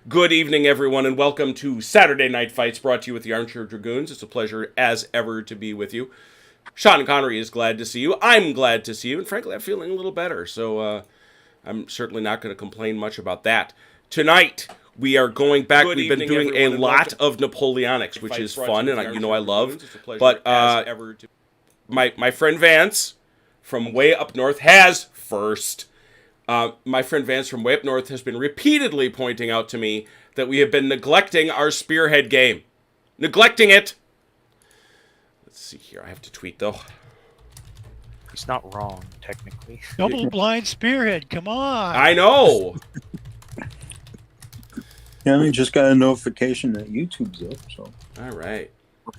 Good evening, everyone, and welcome to Saturday Night Fights, brought to you with the Armchair Dragoons. It's a pleasure, as ever, to be with you. Sean Connery is glad to see you. I'm glad to see you, and frankly, I'm feeling a little better, so I'm certainly not going to complain much about that. Tonight, we are going back. We've been doing a lot of Napoleonics, which is fun, and I love. But my friend Vance from way up north has first. My friend Vance from way up north has been repeatedly pointing out to me that we have been neglecting our Spearhead game. Neglecting it! Let's see here. I have to tweet, though. He's not wrong, technically. Double blind Spearhead, come on! I know! Yeah, I just got a notification that YouTube's up, so. Alright.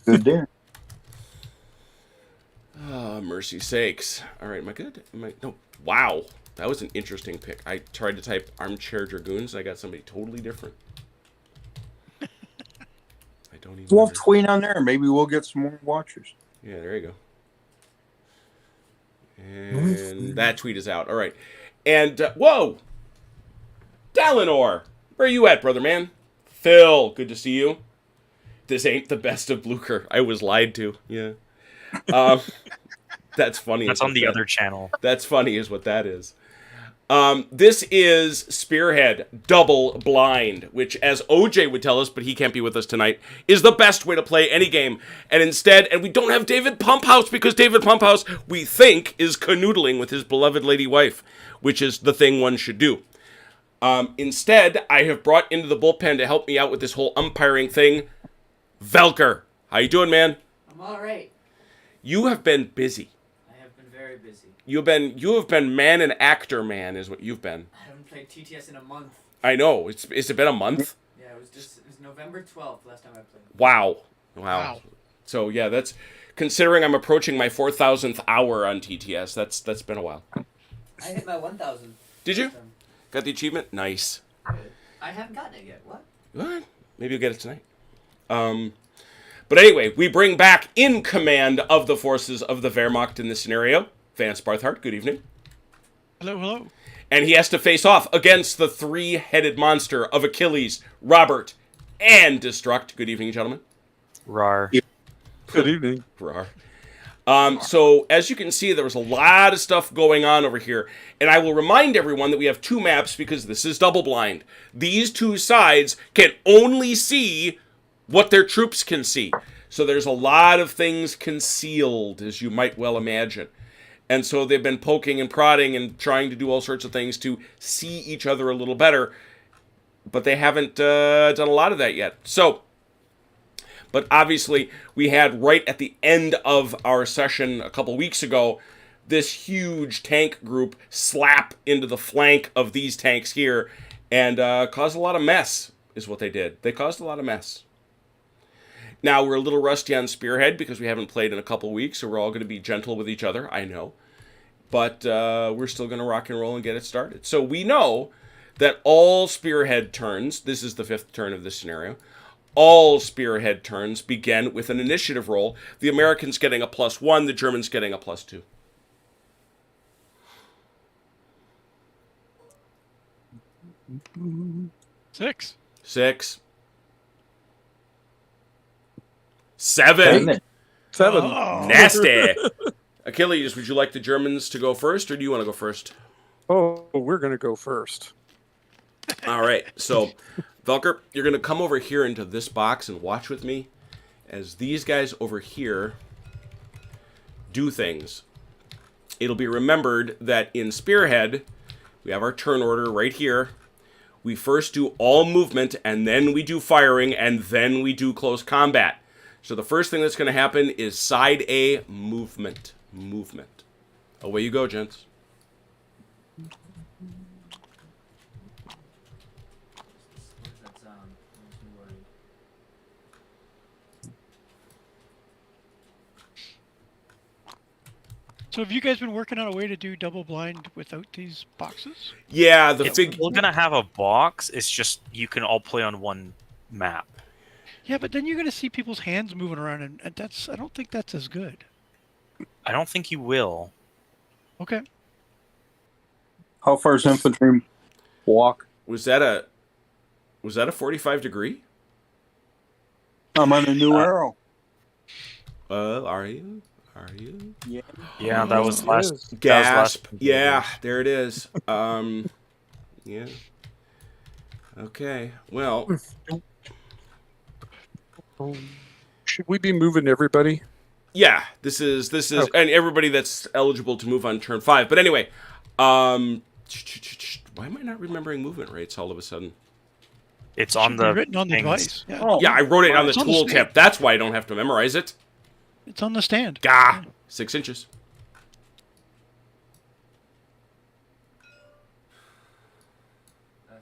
Good there. Oh, mercy sakes. Alright, am I good? No. Wow. That was an interesting pick. I tried to type Armchair Dragoons, and I got somebody totally different. I don't even We'll tweet on there. Maybe we'll get some more watchers. Yeah, there you go. And that tweet is out. All right. And, whoa! Dalinor! Where are you at, brother man? Phil, good to see you. This ain't the best of Blucher. I was lied to. Yeah. That's funny. That's on the other channel. That's funny is what that is. This is Spearhead Double Blind, which, as OJ would tell us, but he can't be with us tonight, is the best way to play any game. And instead, we don't have David Pumphouse, because David Pumphouse, we think, is canoodling with his beloved lady wife, which is the thing one should do. Instead, I have brought into the bullpen to help me out with this whole umpiring thing, Velker. How you doing, man? I'm all right. You have been busy. I have been very busy. You have been man and actor man is what you've been. I haven't played TTS in a month. I know. Has it been a month? Yeah, it was November 12th last time I played. Wow. So yeah, that's considering I'm approaching my 4,000th hour on TTS. That's been a while. I hit my 1,000. Did you? Got the achievement? Nice. Good. I haven't gotten it yet. What? Maybe you'll get it tonight. But anyway, we bring back in command of the forces of the Wehrmacht in this scenario, Vance Barthart. Good evening. Hello. And he has to face off against the three-headed monster of Achilles, Robert, and Destruct. Good evening, gentlemen. Rar. Good evening. Rar. So, as you can see, there was a lot of stuff going on over here. And I will remind everyone that we have two maps because this is double blind. These two sides can only see what their troops can see. So there's a lot of things concealed, as you might well imagine. And so they've been poking and prodding and trying to do all sorts of things to see each other a little better. But they haven't done a lot of that yet. So, but obviously, we had right at the end of our session a couple weeks ago, this huge tank group slap into the flank of these tanks here and cause a lot of mess, is what they did. They caused a lot of mess. Now, we're a little rusty on Spearhead because we haven't played in a couple weeks, so we're all going to be gentle with each other, I know. But we're still going to rock and roll and get it started. So we know that all Spearhead turns, this is the fifth turn of this scenario, all Spearhead turns begin with an initiative roll. The Americans getting a +1, the Germans getting a +2. Six. 7. Oh. Nasty. Achilles, would you like the Germans to go first, or do you want to go first? Oh, we're going to go first. All right. So, Velker, you're going to come over here into this box and watch with me as these guys over here do things. It'll be remembered that in Spearhead, we have our turn order right here. We first do all movement, and then we do firing, and then we do close combat. So the first thing that's going to happen is side A, movement. Away you go, gents. What does that sound? Makes me worried. So have you guys been working on a way to do double blind without these boxes? Yeah, We're gonna have a box. It's just you can all play on one map. Yeah, but then you're going to see people's hands moving around, and I don't think that's as good. I don't think you will. Okay. How far is infantry walk? Was that a Was that a 45 degree? I'm on a new arrow. Are you? Are you? Yeah. Yeah, that was Yes. last. That was last Gasp. Invaders. Yeah, there it is. Yeah. Okay. Well, Should we be moving everybody? yeah, this is Okay. and everybody that's eligible to move on turn 5. But anyway, why am I not remembering movement rates all of a sudden? It's Should on be the written on the things. device. Yeah. Oh, Yeah, I wrote it on the It's on the tooltip. stand. That's why I don't have to memorize it. It's on the stand. Gah, 6 inches. F1.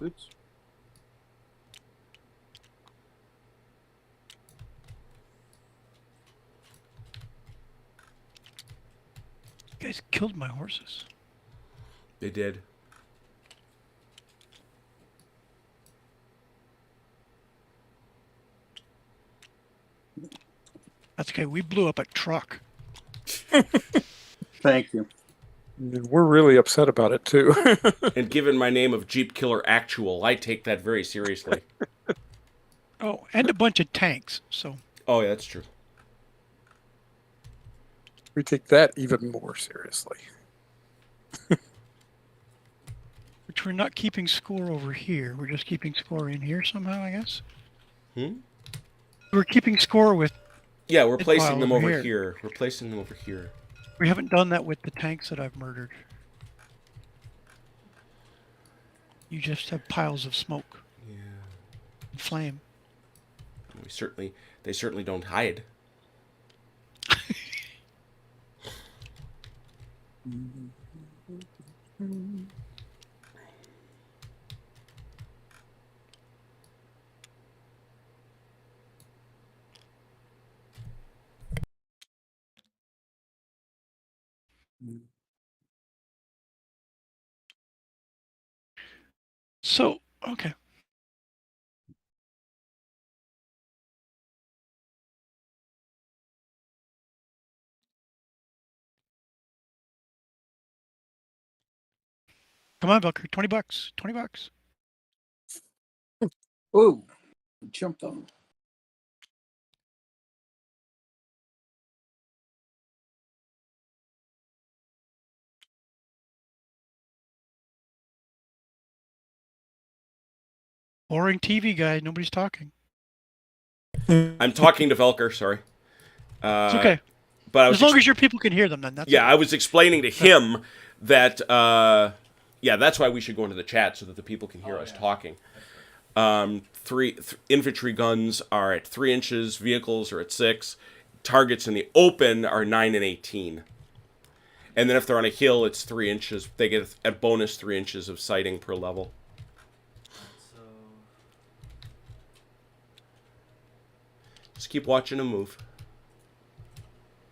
Oops. You guys killed my horses. They did. That's okay. We blew up a truck. Thank you. And we're really upset about it too. And given my name of Jeep Killer Actual, I take that very seriously. Oh, and a bunch of tanks. So Oh, yeah, that's true. We take that even more seriously. which we're not keeping score over here. We're just keeping score in here somehow, I guess. We're keeping score with. Yeah, we're It's placing wild them over over here. here. We're placing them over here. We haven't done that with the tanks that I've murdered. You just have piles of smoke. Yeah. And flame. They certainly don't hide. So, okay. Come on, Belker. $20. $20. Ooh, jumped on. Boring TV guy. Nobody's talking. I'm talking to Velker, sorry. It's okay. But I was As long as your people can hear them, then that's yeah, okay. I was explaining to him that yeah, that's why we should go into the chat so that the people can hear us talking. Infantry guns are at 3 inches, vehicles are at 6, targets in the open are 9 and 18. And then if they're on a hill, it's 3 inches. They get a bonus 3 inches of sighting per level. So Just keep watching them move.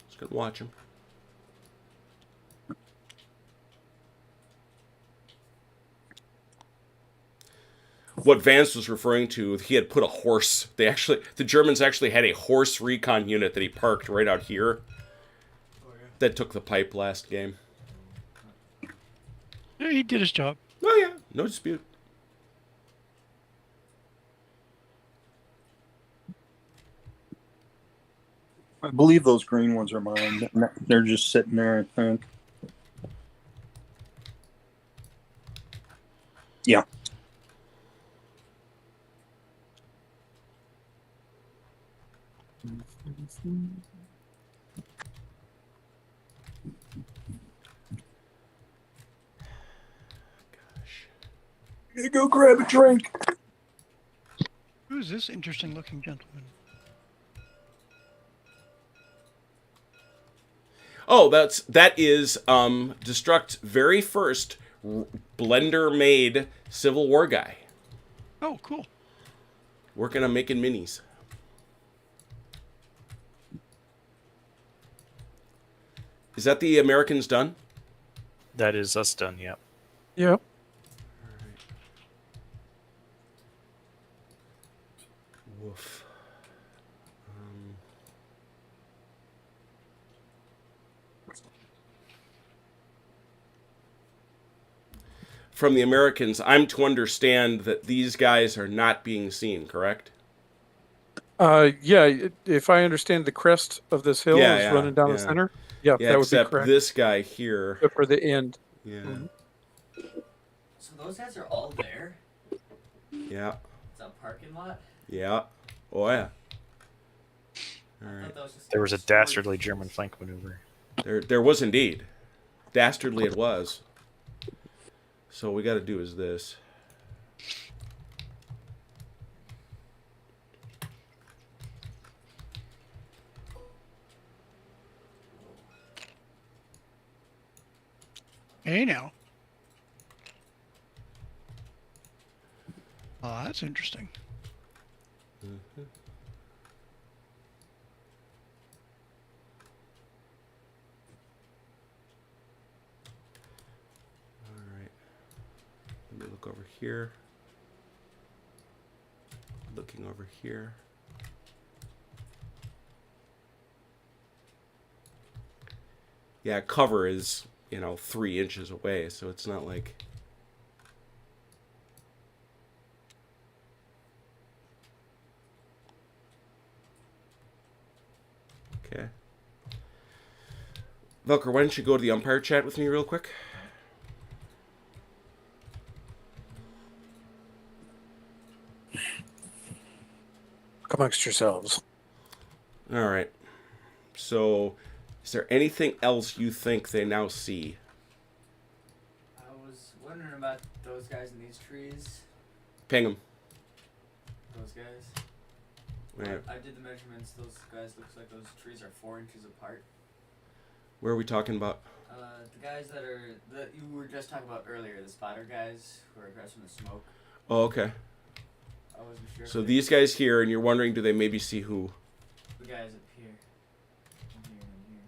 Just gonna watch them. What Vance was referring to, he had put a horse. The Germans actually had a horse recon unit that he parked right out here. That took the pipe last game. Yeah, he did his job. Oh yeah, no dispute. I believe those green ones are mine. They're just sitting there, I think. Yeah. Gotta go grab a drink. Who's this interesting looking gentleman? Oh, that is Destruct's very first Blender made Civil War guy. Oh, cool. Working on making minis. Is that the Americans done? That is us done. Yep. Yep. Woof. From the Americans, I'm to understand that these guys are not being seen, correct? Yeah. If I understand, the crest of this hill is running down the center. Yeah, Yeah, that would be except correct. this guy here. Except for the end. Yeah. Mhm. So those guys are all there? Yeah. It's a parking lot? Yeah. Oh yeah. All I right. thought that was just There was a storage dastardly places. German flank maneuver. There was indeed. Dastardly it was. So what we got to do is this. Hey now. Oh, that's interesting. All right. Let me look over here. Looking over here. Yeah, cover is, 3 inches away, so it's not like... Okay. Velker, why don't you go to the umpire chat with me real quick? Amongst yourselves. All right. So, is there anything else you think they now see? I was wondering about those guys in these trees. Ping them. Those guys. I did the measurements. Those guys looks like those trees are 4 inches apart. Where are we talking about? The guys that you were just talking about earlier, the spotter guys who are across from the smoke. Oh, okay. I wasn't sure. So if these guys here, and you're wondering, do they maybe see who? the guys up here, and here, and here.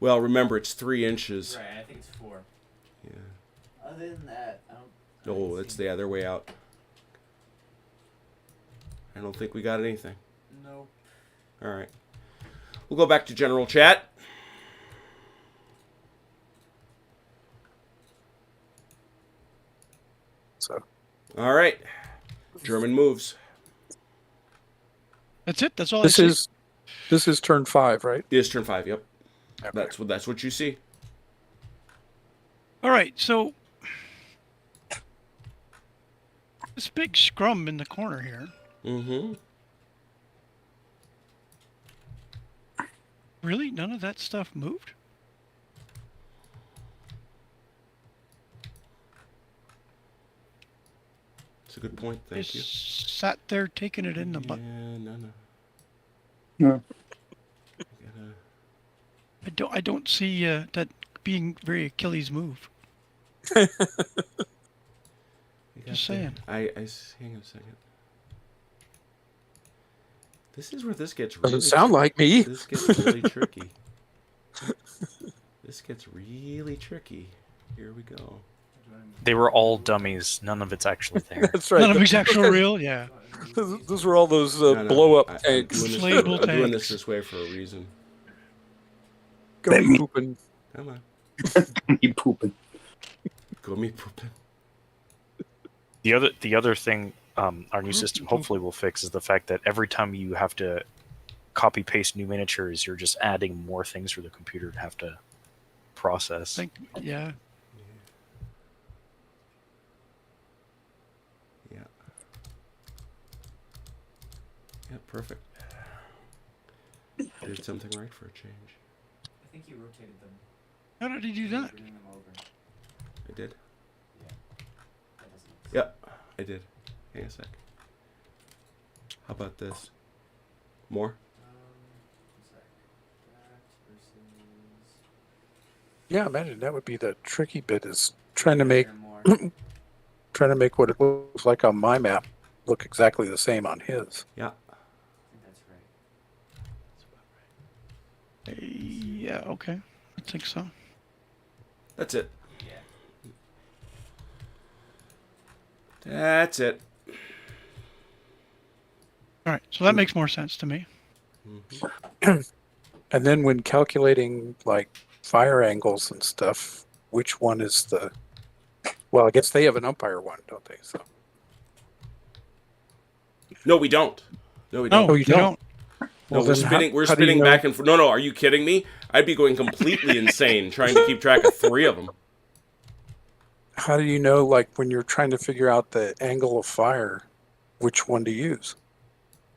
Well, remember, it's 3 inches. Right, I think it's 4. Yeah. Other than that, I don't. Oh, it's the other way out. I don't think we got anything. Nope. All right. We'll go back to general chat. So All right. German moves. That's it. That's all. this I see. is turn 5, right? It is turn 5. Yep. Okay. That's what you see. All right. So this big scrum in the corner here. Mm-hmm. Really, none of that stuff moved. It's a good point. Thank you. Just sat there taking it in the butt. Yeah, no. No. Gotta- I don't see that being very Achilles move. you got Just the- saying. Hang on a second. This is where this gets Doesn't really sound like me. This gets really tricky. This gets really tricky. Here we go. They were all dummies. None of it's actually there. That's right. None of it's actual real. Yeah. Those were all those No, blow-up I'm tanks. Inflatable I'm doing tanks. this way for a reason. Go pooping. Come on. You pooping. Go me pooping. The other thing our new system hopefully will fix is the fact that every time you have to copy paste new miniatures, you're just adding more things for the computer to have to process. Yeah. Yeah. Yeah, perfect. Did something right for a change. I think you rotated them. How did he do that? Bringing them over. I did? That doesn't. Yep, I did. Hang on a sec. How about this? More? One sec. That versus. Yeah, imagine that would be the tricky bit is trying to make More. what it looks like on my map. look exactly the same on his. Yeah. I think that's right. Yeah, okay. I think so. That's it. Yeah. That's it. All right, so that makes more sense to me. And then when calculating like fire angles and stuff, which one is the? Well, I guess they have an umpire one, don't they? So. No, we don't. No, we No, don't. Oh, you don't? No, Well, we're then spinning. We're how do you spinning know- back and forth. No, are you kidding me? I'd be going completely insane trying to keep track of 3 of them. How do you know, like, when you're trying to figure out the angle of fire, which one to use?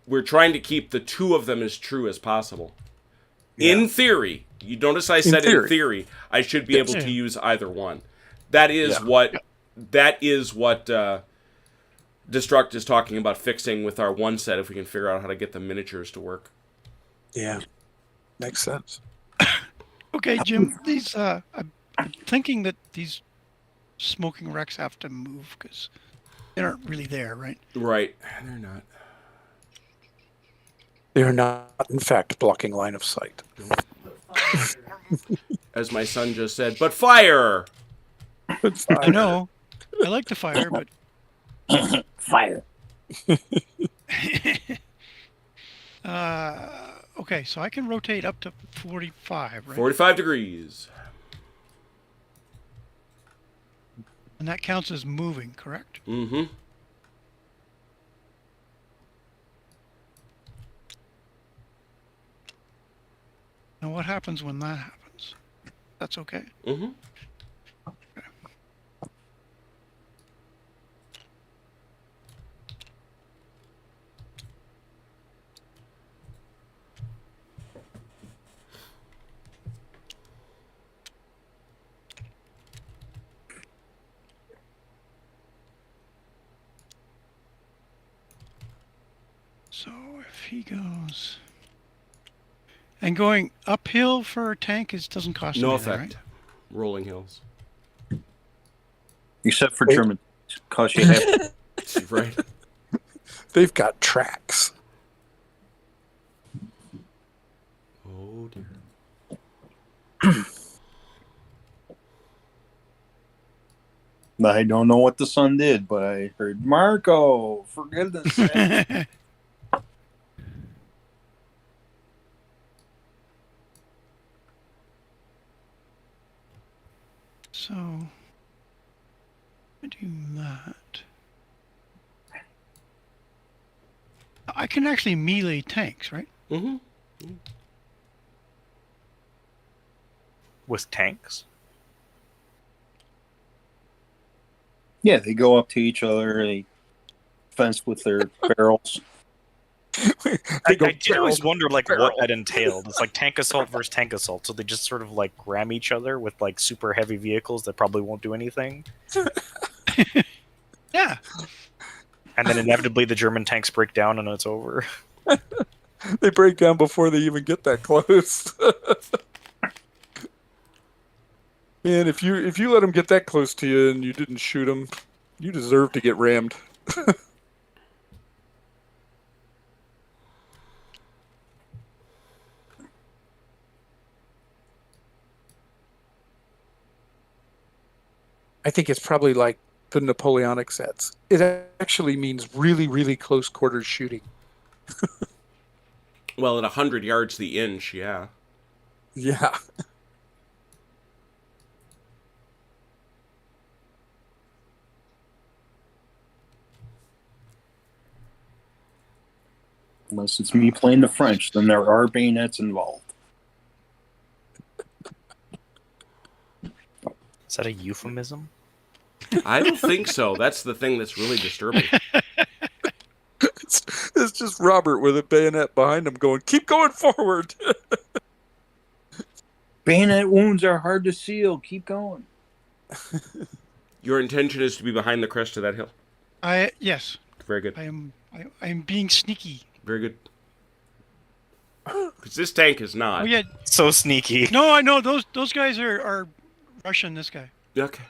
We're trying to keep the 2 of them as true as possible. Yeah. In theory, you notice I said in theory, I should be able to use either one. That is what. That is what. Destruct is talking about fixing with our one set if we can figure out how to get the miniatures to work. Yeah, makes sense. Okay, Jim, these, I'm thinking that these smoking wrecks have to move because they aren't really there, right? Right. They're not. They're not, in fact, blocking line of sight. As my son just said, but fire! I know. I like the fire, but Fire. okay, so I can rotate up to 45, right? 45 degrees. And that counts as moving, correct? Mm-hmm. Now what happens when that happens? That's okay. Mm-hmm. So if he goes... And going uphill for a tank doesn't cost No anything, effect. right? Rolling hills. Except for German. Cost you half. Right. They've got tracks. Oh, dear. I don't know what the son did, but I heard Marco. For goodness sake. So I do that. I can actually melee tanks, right? Mm-hmm. With tanks? Yeah, they go up to each other. They fence with their barrels. I did always wonder like what that entailed. It's like tank assault versus tank assault. So they just sort of like ram each other with like super heavy vehicles that probably won't do anything. Yeah. And then inevitably the German tanks break down and it's over. They break down before they even get that close. Man, if you let them get that close to you and you didn't shoot them, you deserve to get rammed. I think it's probably like the Napoleonic sets. It actually means really, really close quarters shooting. Well, at 100 yards the inch, yeah. Yeah. Unless it's me playing the French, then there are bayonets involved. Is that a euphemism? I don't think so. That's the thing that's really disturbing. It's just Robert with a bayonet behind him going, keep going forward. Bayonet wounds are hard to seal. Keep going. Your intention is to be behind the crest of that hill. Yes. Very good. I am being sneaky. Very good. Because this tank is not. Oh yeah. So sneaky. No, I know those guys are Russian. This guy. Okay.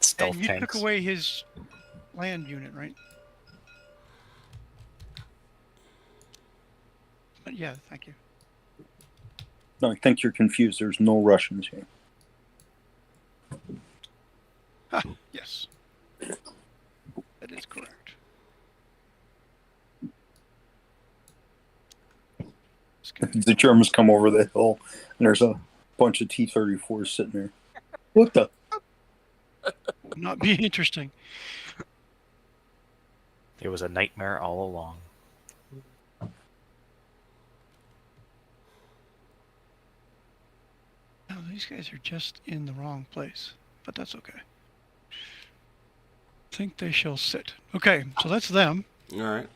Stealth And you tanks. took away his land unit, right? But yeah, thank you. No, I think you're confused. There's no Russians here. Ah, yes. That is correct. This guy- The Germans come over the hill, and there's a bunch of T-34s sitting there. What the? would not be interesting. It was a nightmare all along. No, these guys are just in the wrong place, but that's okay. Think they shall sit. Okay, so that's them. All right.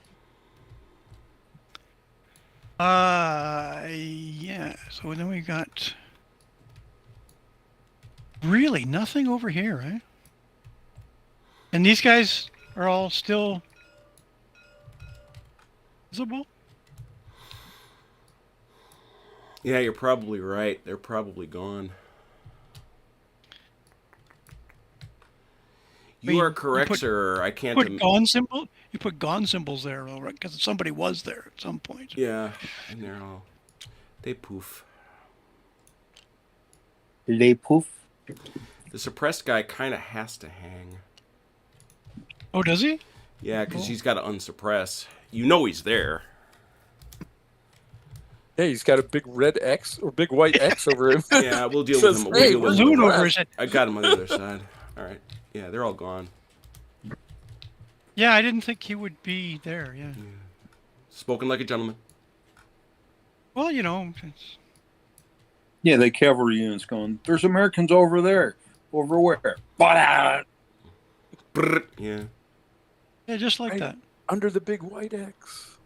Yeah. So then we got really nothing over here, right? And these guys are all still visible. Yeah, you're probably right. They're probably gone. You mean, are you correct, put- sir. I can't. Put gone symbol. You put gone symbols there, all right? Because somebody was there at some point. Yeah, and they're all. They poof. Les poof. The suppressed guy kind of has to hang. Oh, does he? Yeah, because Cool. he's got to unsuppress. You know he's there. Yeah, he's got a big red X or big white X over him. Yeah, we'll deal Says, with him. We'll "Hey, deal with Balloon him. over his head. I got him on the other side. All right. Yeah, they're all gone. Yeah, I didn't think he would be there. Yeah. Spoken like a gentleman. Well, you know, it's, Yeah, the cavalry unit's going. There's Americans over there. Over where? But Brrr. Yeah. yeah, just like Right. that. Under the big white X.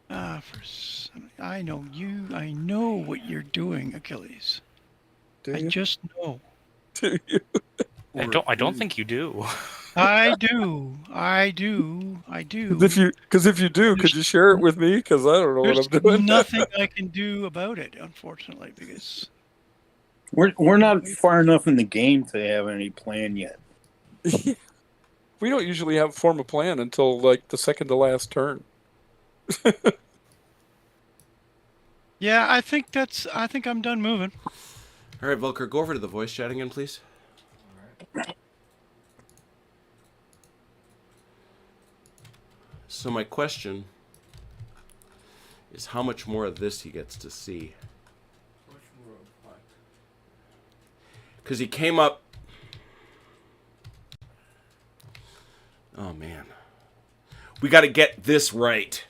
I know you. I know what you're doing, Achilles. Do I you? just know. Do you? I don't think you do. I do. I do. I do. Because if you do, could you share it with me? Because I don't know what There's I'm doing. nothing I can do about it, unfortunately, because we're not far enough in the game to have any plan yet. We don't usually form a plan until like the second to last turn. yeah, I think I'm done moving. All right, Volker, go over to the voice chat again, please. Alright. So my question is how much more of this he gets to see. Which more of what? Because he came up... Oh, man. We got to get this right.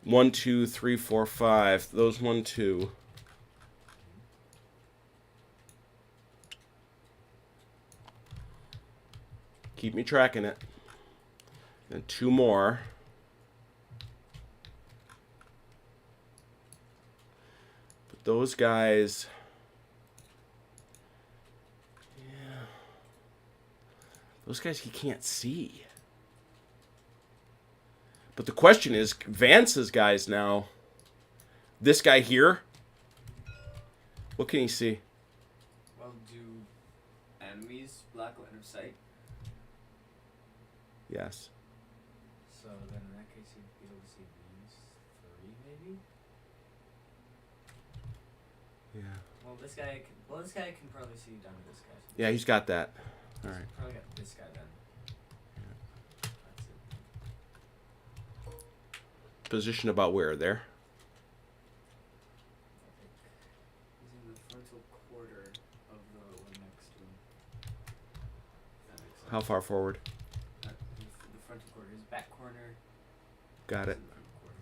1, 2, 3, 4, 5. Those 1, 2. Keep me tracking it. And 2 more. But those guys... Yeah. Those guys he can't see. But the question is, Vance's guys now... This guy here... What can he see? Well, do enemies block line of sight? Yes. So then in that case you'd be able to see these 3 maybe? Yeah. Well this guy can probably see down to this guy. So Yeah, he's got that. All right. Probably got this guy then. That's it. Position about where? There? He's in the frontal quarter of the one next to him. That makes sense. How far forward? The frontal quarter, his back corner. Got is it. in the front quarter.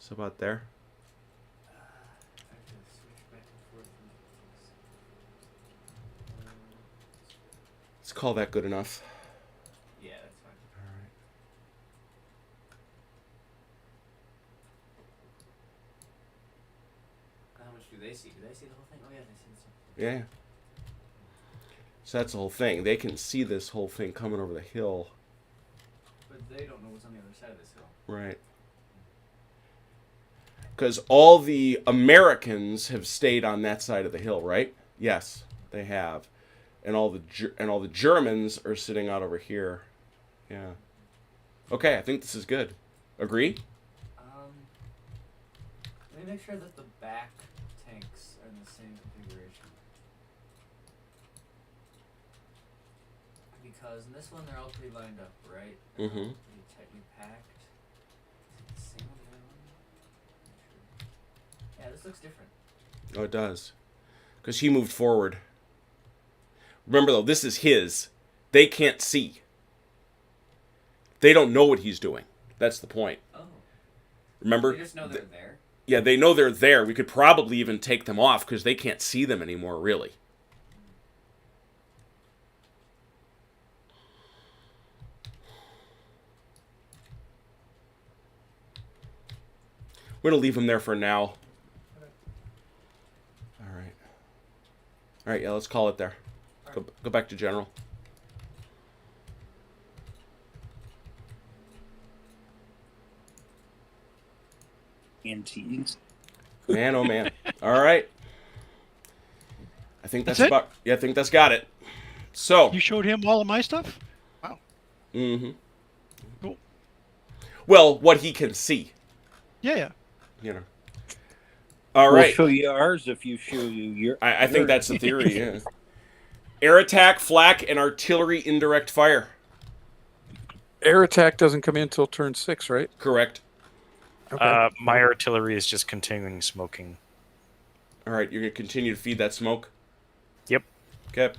So about there? I have to switch back and forth from Let's call that good enough. yeah, that's fine. All right. How much do they see? Do they see the whole thing? Oh yeah, they see this one. Yeah. So that's the whole thing. They can see this whole thing coming over the hill. But they don't know what's on the other side of this hill. Right. Because all the Americans have stayed on that side of the hill, right? Yes, they have, and all the Germans are sitting out over here. Yeah. Okay, I think this is good. Agree? Let me make sure that the back tanks are in the same configuration. Because in this one they're all pretty lined up, right? Mm-hmm. Pretty tightly packed. Is it the same on the other one? Yeah, this looks different. Oh, it does. Because he moved forward. Remember, though, this is his. They can't see. They don't know what he's doing. That's the point. Oh. Remember? They just know they're there. Yeah, they know they're there. We could probably even take them off because they can't see them anymore, really. We're going to leave them there for now. All right. All right, yeah, let's call it there. Go back to general. Antiques. Man, oh man. All right. I think that's That's it? about. Yeah, I think that's got it. So. You showed him all of my stuff? Wow. Mm-hmm. Cool. Well, what he can see, Yeah. you know. All right. We'll show you ours if you show you your. I think that's the theory. Yeah. Air attack, flak, and artillery indirect fire. Air attack doesn't come in until turn 6, right? Correct. Okay. My artillery is just continuing smoking. All right, you're gonna continue to feed that smoke. Yep. Okay.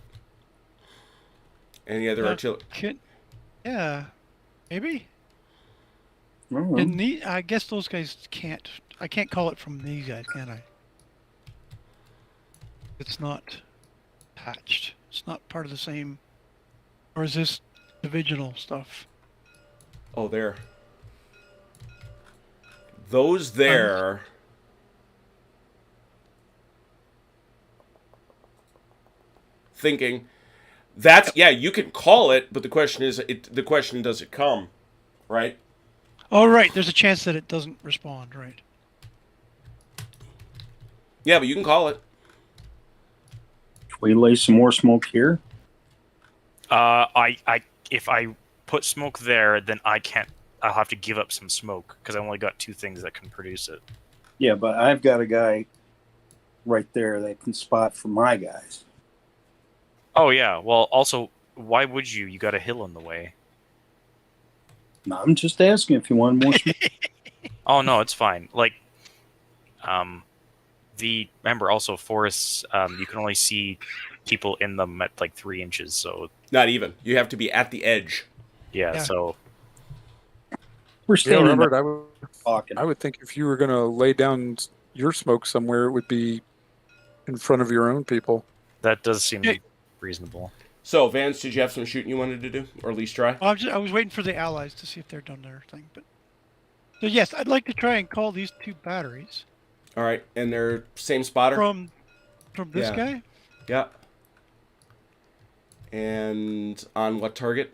Any other artillery? Yeah. Maybe. Mhm. And I guess those guys can't. I can't call it from these guys, can I? It's not patched. It's not part of the same. Or is this divisional stuff? Oh, there. Those there. Thinking. That's yeah. You can call it, but the question is, the question does it come, right? Oh, right. There's a chance that it doesn't respond, right? Yeah, but you can call it. We lay some more smoke here. If I put smoke there, then I can't. I'll have to give up some smoke because I only got 2 things that can produce it. Yeah, but I've got a guy right there that can spot for my guys. Oh yeah. Well, also, why would you? You got a hill in the way. No, I'm just asking if you want more smoke. Oh no, it's fine. Like, remember also forests. You can only see people in them at like 3 inches. So Not even. You have to be at the edge. yeah. Yeah. So We're Yeah, standing Robert, there talking. I would think if you were going to lay down your smoke somewhere, it would be in front of your own people. that does seem reasonable. So, Vance, did you have some shooting you wanted to do, or at least try? Well, I was waiting for the allies to see if they're done their thing. But so yes, I'd like to try and call these 2 batteries All right, and they're same spotter. from this Yeah. guy. Yeah. And on what target?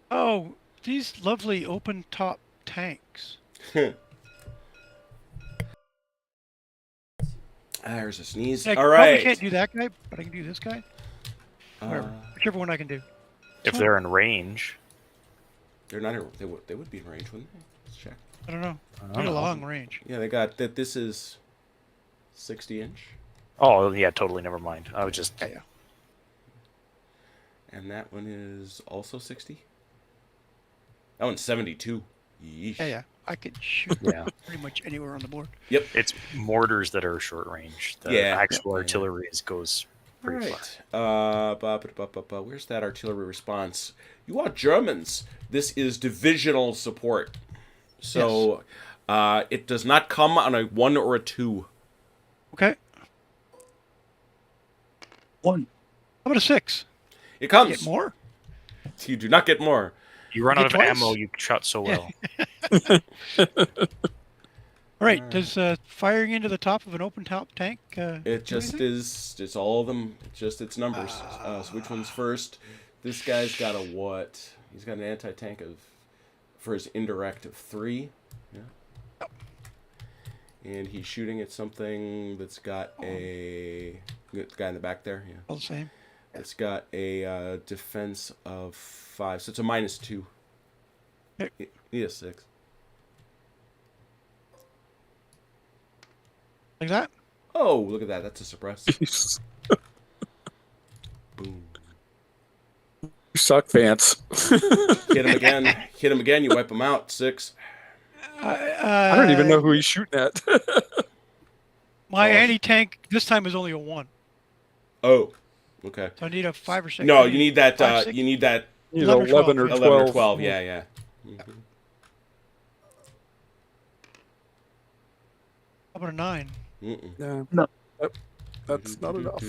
Oh, these lovely open top tanks. There's a sneeze. I All probably right. can't do that guy, but I can do this guy. Whatever. Whichever one I can do. If they're in range, They're not. They would be in range, wouldn't they? Let's check. I don't know. I don't They're know. long range. Yeah, they got that. This is 60-inch, Oh yeah, totally. Never mind. I was just Yeah. and that one is also 60. That one's 72. Yeesh. Yeah. I could shoot yeah. pretty much anywhere on the board. It's mortars that are short range. The Yeah. actual Yeah. artillery goes All pretty far. right. Where's that artillery response? You want Germans. This is divisional support. So it does not come on a 1 or a 2. Okay. One. How about a 6? It comes. Get more? You do not get more. You run Get out of twice? ammo. You shot so well. All right. Does firing into the top of an open top tank? It do just anything? is. It's all of them. It's just its numbers. So which one's first? This guy's got a what? He's got an anti-tank for his indirect of 3. Yeah. And he's shooting at something that's got a... The guy in the back there? Yeah. All the same. It's got a defense of 5, so it's a -2. Okay. Need a 6. Like that? Oh, look at that. That's a suppress. Boom. You suck, Vance. Hit him again. Hit him again. You wipe him out. 6. I don't even know who he's shooting at. My Oh. anti-tank this time is only a 1. Oh, okay. So I need a 5 or 6. No, you need that. 5, 6? You need that He's 11 or 11 or 12. 11 12. or 12. Yeah, yeah. Mhm. How about a 9? Mm-mm. Yeah. No. That's not enough.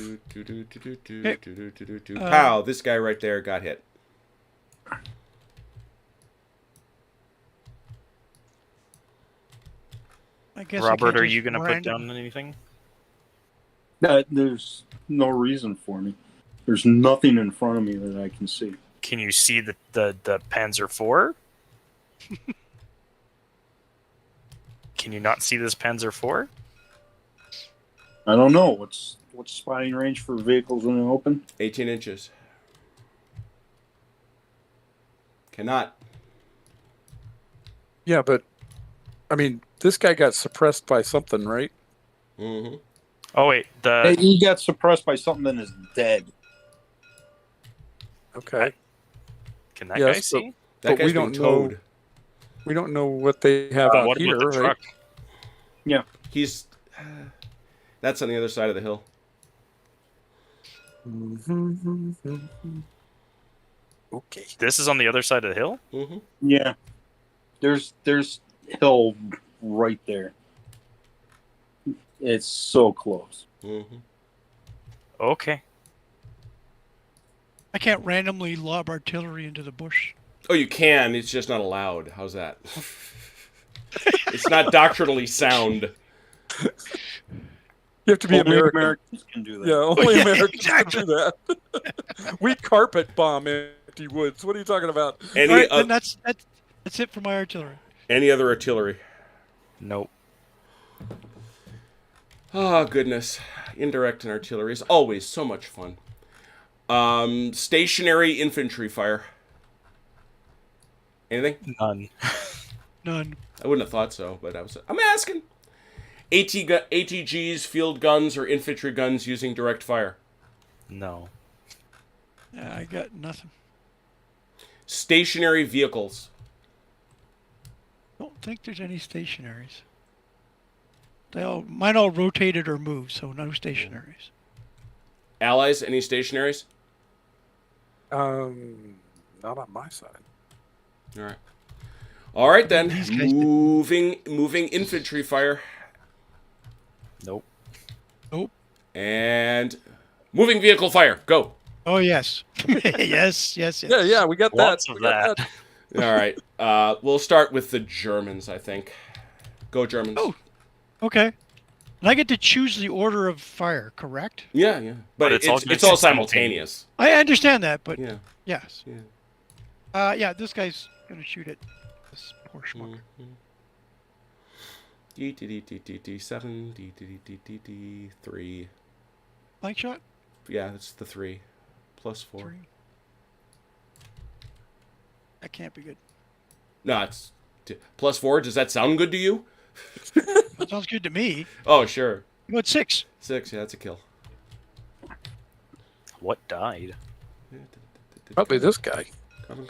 Pow! This guy right there got hit. I guess Robert, I are you going to put random. down anything? There's no reason for me. There's nothing in front of me that I can see. Can you see the Panzer IV? Can you not see this Panzer IV? I don't know what's spotting range for vehicles in the open. 18 inches. Cannot. Yeah, but I mean, this guy got suppressed by something, right? Mm-hmm. Oh wait, Hey, he got suppressed by something that is dead. Okay. can that Yes, guy see? That But guy's we been don't know- towed. We don't know what they have out What here, about the right? truck? He's. That's on the other side of the hill. Okay. This is on the other side of the hill? Mm-hmm. Yeah. There's hill right there. It's so close. Mm-hmm. Okay. I can't randomly lob artillery into the bush. Oh, you can. It's just not allowed. How's that? It's not doctrinally sound. You have to be Only American. Americans can do that. Yeah, only Yeah, Americans exactly. can do that. We carpet bomb empty woods. What are you talking about? Any All right, then that's it for my artillery. any other artillery? Nope. Oh, goodness. Indirect and artillery is always so much fun. Stationary infantry fire. Anything? None. None. I wouldn't have thought so, but I'm asking. ATGs, field guns, or infantry guns using direct fire. No. Yeah, I got nothing. Stationary vehicles. Don't think there's any stationaries. Mine all rotated or moved, so no stationaries. Allies, any stationaries? Not on my side. All right. All right, then. These guys- Moving infantry fire. Nope. And moving vehicle fire. Go. Oh yes, yes. Yeah, we got Lots that. of We got that. All right. We'll start with the Germans, I think. Go Germans. Oh. Okay. And I get to choose the order of fire, correct? Yeah, yeah. But But it's all it's all simultaneous. I understand that, but Yeah. yes. Yeah. Yeah, this guy's gonna shoot at this poor schmuck. D7, D3. Blank shot? Yeah, that's the 3. Plus 4. 3. That can't be good. No, it's plus 4. Does that sound good to you? That sounds good to me. Oh, sure. You got 6. 6, yeah, that's a kill. What died? Probably this guy. Coming.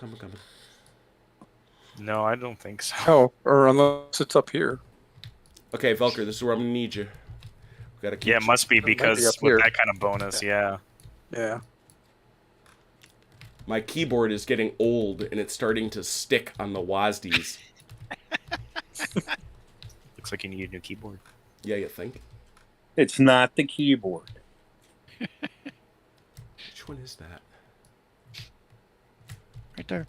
No, I don't think so. Oh, or unless it's up here. Okay, Velker, this is where I'm gonna need you. We gotta keep. Yeah, it must be might be because up with here. that kind of bonus, yeah. Yeah. My keyboard is getting old and it's starting to stick on the WASDs. Looks like you need a new keyboard. Yeah, you think? It's not the keyboard. Which one is that? Right there.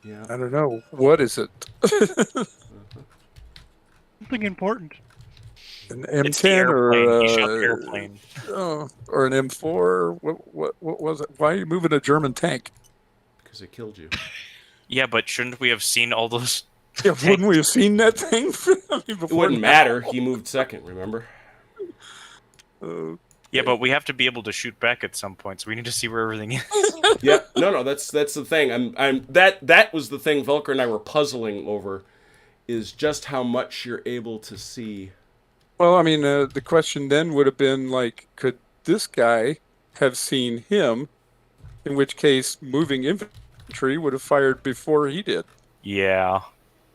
Yeah. I don't know. What is it? Something important. An It's the M10 airplane. He shot the or airplane. or an M4? What was it? Why are you moving a German tank? Because it killed you. Yeah, but shouldn't we have seen all those Yeah, wouldn't we have seen that thing? I mean, It before wouldn't now? matter. He moved second, remember? Yeah, but we have to be able to shoot back at some point, so we need to see where everything is. Yeah, no, that's the thing. That was the thing Velker and I were puzzling over, is just how much you're able to see. Well, I mean, the question then would have been like, could this guy have seen him? In which case, moving infantry would have fired before he did. Yeah.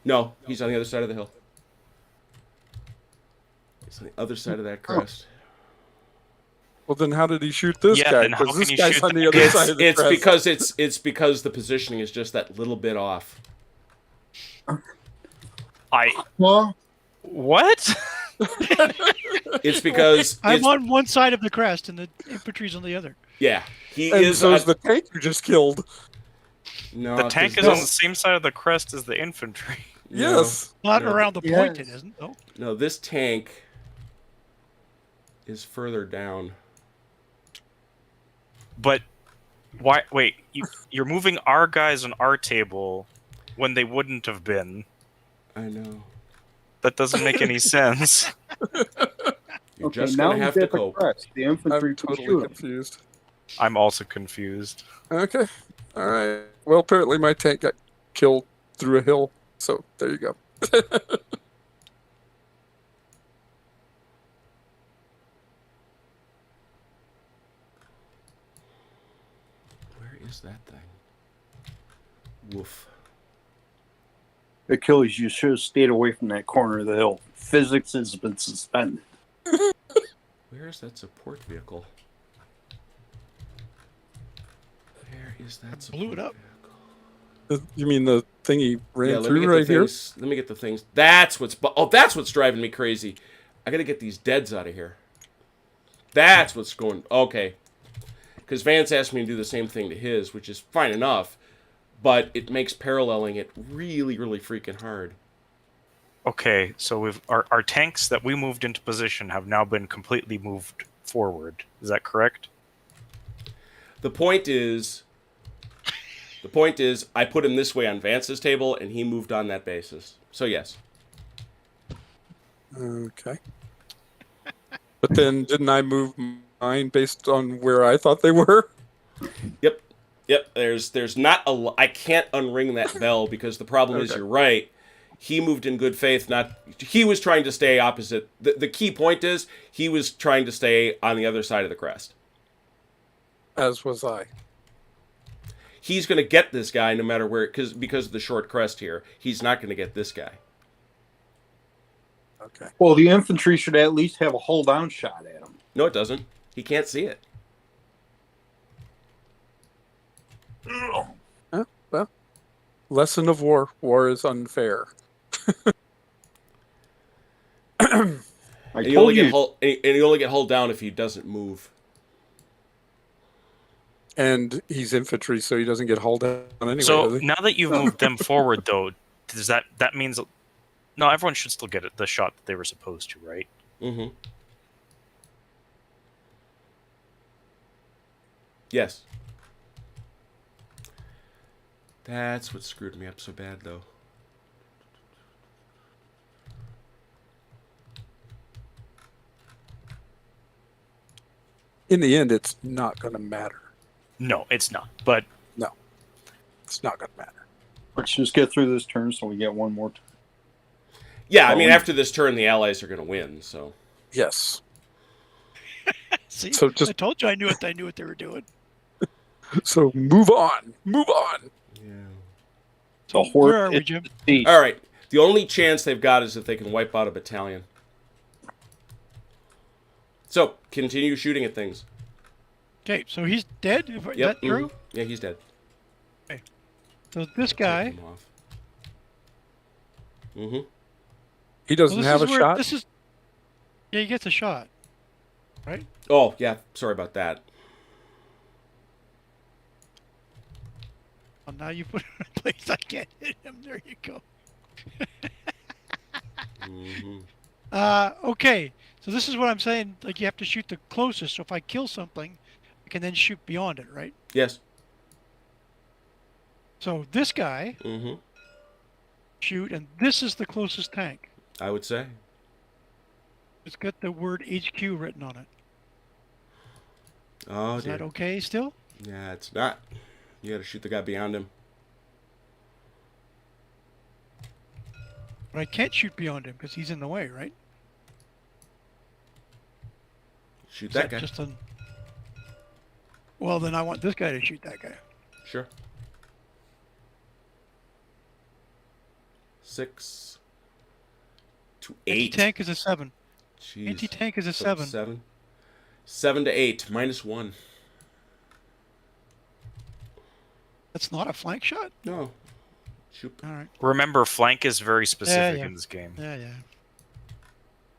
No, he's on the other side of the hill. He's on the other side of that crest. Well, then how did he shoot this Yeah, guy? then how Because this can you guy's shoot on the that other guy? side of the It's crest. it's because the positioning is just that little bit off. Well, What? It's because I'm it's, on one side of the crest and the infantry's on the other. yeah, he And is. so is the tank you just killed. No, The tank 'cause is on the this- same side of the crest as the infantry. no, Yes. Not No. around the point, it isn't. No. No, this tank is further down. But why? Wait, you're moving our guys on our table when they wouldn't have been. I know. That doesn't make any sense. You're okay, just now gonna have he's to at the cope. crest. The infantry I'm can totally shoot him. confused. I'm also confused. Okay. All right. Well, apparently my tank got killed through a hill. So there you go. Where is that thing? Woof. Achilles, you should have stayed away from that corner of the hill. Physics has been suspended. Where is that support vehicle? Where is that support Blew it up. vehicle? You mean the thing he ran Yeah, let me through get right the here? things. Let me get the things. That's what's driving me crazy. I gotta get these deads out of here. That's what's going. Okay, because Vance asked me to do the same thing to his, which is fine enough, but it makes paralleling it really, really freaking hard. Okay, so our tanks that we moved into position have now been completely moved forward. Is that correct? The point is, I put him this way on Vance's table, and he moved on that basis. So yes. Okay. But then didn't I move mine based on where I thought they were? Yep. There's not a. I can't unring that bell because the problem is Okay. you're right. He moved in good faith. He was trying to stay opposite. The key point is he was trying to stay on the other side of the crest. As was I. He's going to get this guy no matter where, because of the short crest here. He's not going to get this guy. Okay. Well, the infantry should at least have a hold down shot at him. No, it doesn't. He can't see it. Well, lesson of war. War is unfair. I And you told only you. get hulled down if he doesn't move. And he's infantry, so he doesn't get hauled down anyway, So does he? now that you've moved them forward, though, does that means no? Everyone should still get the shot that they were supposed to, right? Mm-hmm. Yes. That's what screwed me up so bad, though. In the end, it's not going to matter. No, it's not. But No. It's not going to matter. Let's just get through this turn so we get one more turn. Yeah, I mean, after this turn, the Allies are going to win, so... Yes. See, So just- I told you I knew what they were doing. So move on. Move on. Yeah. So The horse where are we, is Jim? the seat. All right. The only chance they've got is if they can wipe out a battalion. So, continue shooting at things. Okay, so he's dead. Is Yep. that true? mhm. Yeah, he's dead. So this guy. Take him off. Mm-hmm. He doesn't this have is a where- shot. This is. Yeah, he gets a shot. Oh, yeah. Sorry about that. Well, now you put it in a place I can't hit him. There you go. Mm-hmm. Okay. So this is what I'm saying. Like you have to shoot the closest. So if I kill something, I can then shoot beyond it, right? Yes. So this guy Mm-hmm. shoot, and this is the closest tank. I would say. It's got the word HQ written on it. Oh Is dear. that okay still? Yeah, it's not. You got to shoot the guy beyond him. But I can't shoot beyond him because he's in the way, right? Shoot Is that guy. just an... Well, then I want this guy to shoot that guy. Sure. 6 to 8. Anti-tank is a 7. Jeez. Anti-tank is a So 7. 7. 7 to 8. -1. That's not a flank shot? No. Shoot. All right. Remember, flank is very specific yeah. in this game. Yeah.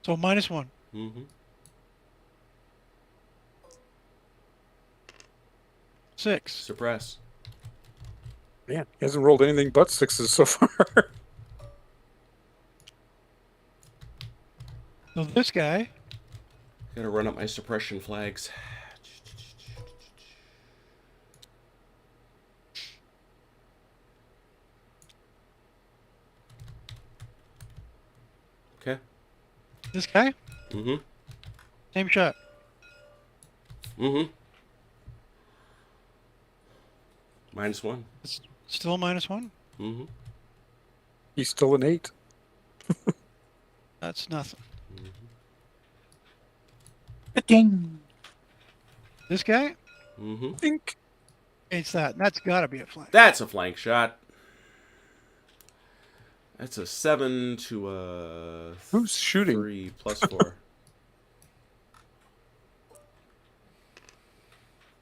So -1. Mm-hmm. 6. Suppress. Man, he hasn't rolled anything but 6s so far. So this guy, Gotta run up my suppression flags. Okay. this guy, Mm-hmm. same shot. Mm-hmm. -1. It's still a -1. Mm-hmm. He's still an 8. That's nothing. Ding. This guy, Mm-hmm. Think. it's that. And that's got to be a flank. That's a flank shot. That's a 7 to a Who's shooting? 3 +4.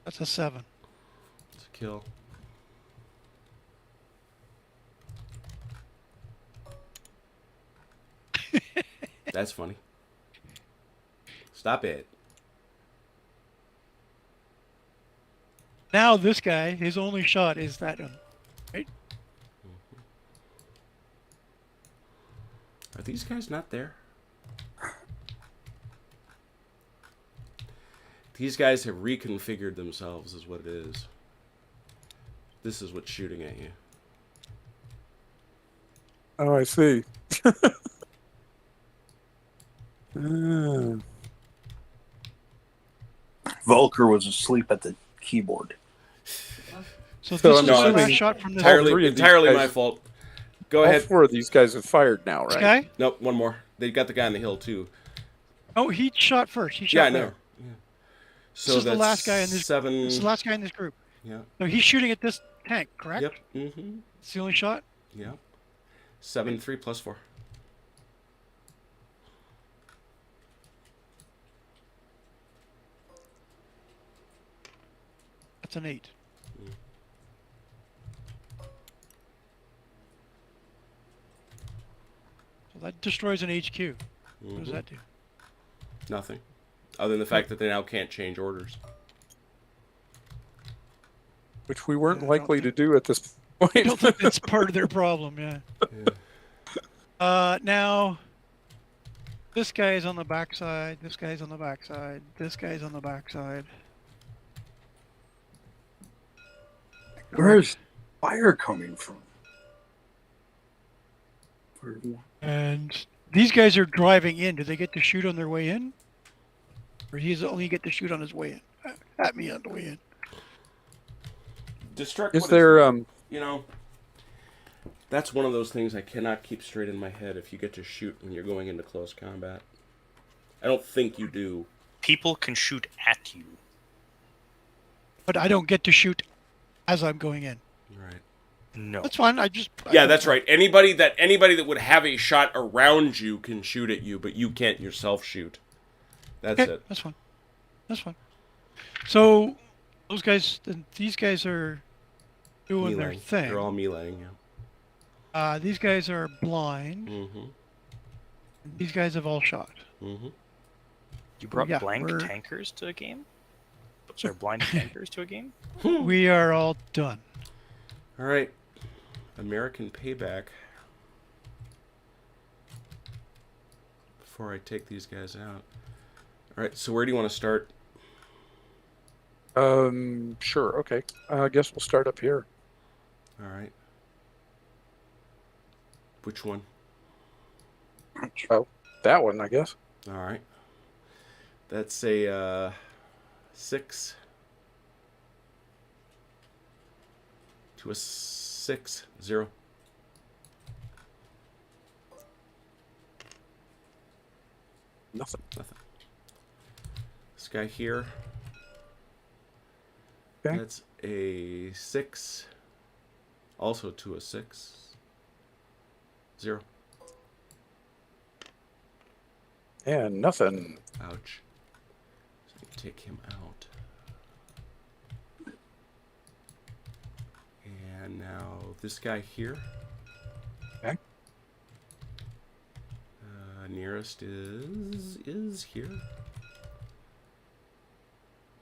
That's a 7. It's a kill. That's funny. Stop it. Now this guy, his only shot is that one. Right? Are these guys not there? These guys have reconfigured themselves, is what it is. This is what's shooting at you. Oh, I see. Ah. Volker was asleep at the keyboard. So So this I'm is the assuming last shot from this, three Entirely, of these entirely guys- my fault. Go All ahead. 4 of these guys have fired now, this right? guy. Nope, one more. They got the guy on the hill too. Oh, he shot first. He shot Yeah, I there. know. Yeah. So This is the that's last guy in this- 7. This is the last guy in this group. Yeah. So he's shooting at this tank, correct? Yep. Mm-hmm. It's the only shot. Yep. 7, 3 +4. That's an 8. So that destroys an HQ. What does Mhm. that do? Nothing. Other than the fact that they now can't change orders. Which we weren't Yeah, I don't likely to think- do at this I don't point. think that's part of their problem, yeah. Yeah. Now, this guy is on the backside, this guy's on the backside, this guy's on the backside. Where's fire coming from? And these guys are driving in. Do they get to shoot on their way in? Or does he only get to shoot on his way in? At me on the way in. Destruct. Is what there You know, that's one of those things I cannot keep straight in my head if you get to shoot when you're going into close combat. I don't think you do. People can shoot at you. But I don't get to shoot as I'm going in. Right. No. That's fine. I Yeah, that's right. Anybody that would have a shot around you can shoot at you, but you can't yourself shoot. That's Okay, it. that's fine. That's fine. So those guys, these guys are doing their Meleeing. thing. They're all meleeing, yeah. These guys are blind. Mm-hmm. These guys have all shot. Mm-hmm. You brought Yeah, blank we're- tankers to a game? Sorry, blind tankers to a game? We are all done. All right. American payback. Before I take these guys out. All right, so where do you want to start? sure, okay. I guess we'll start up here. All right. Which one? Oh, that one, I guess. All right. That's a 6 to a 6, 0. Nothing. Nothing. This guy here. Okay. That's a 6. Also to a 6. 0. And nothing. Ouch. So I can take him out. And now this guy here. Okay. Nearest is here.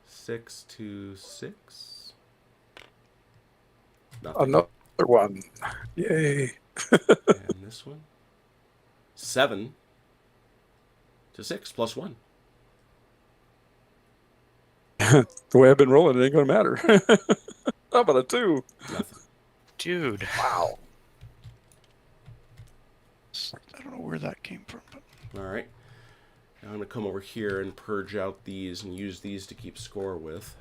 6 to 6. Nothing. Another one. Yay. And this one. 7 to 6 plus 1. The way I've been rolling, it ain't going to matter. How about a 2? Nothing. Dude. Wow. I don't know where that came from. But All right. Now I'm going to come over here and purge out these and use these to keep score with.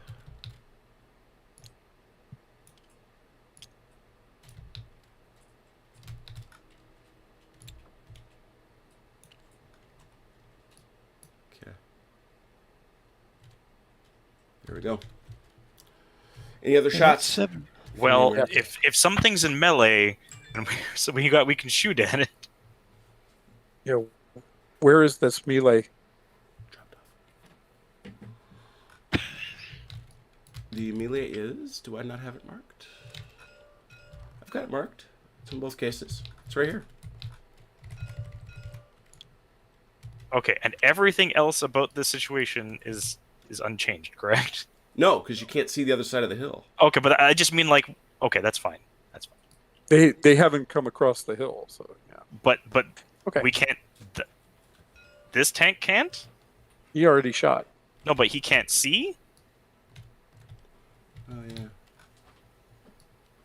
Okay. There we go. Any other that's shots? 7. Well, Yeah. if something's in melee, and we can shoot at it. Yeah. Where is this melee? Dropped off. The melee is... Do I not have it marked? I've got it marked. It's in both cases. It's right here. Okay, and everything else about this situation is unchanged, correct? No, because you can't see the other side of the hill. Okay, but I just mean like, okay, that's fine. That's fine. They haven't come across the hill, so yeah. But Okay. we can't. This tank can't. He already shot. No, but he can't see. Oh, yeah.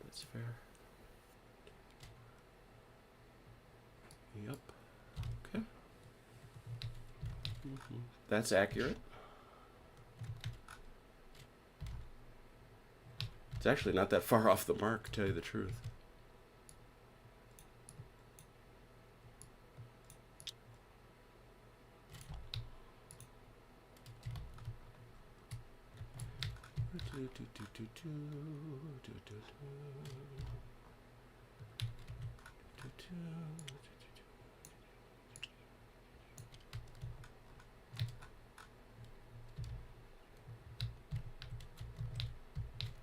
That's fair. Yep. Okay. That's accurate. It's actually not that far off the mark, to tell you the truth.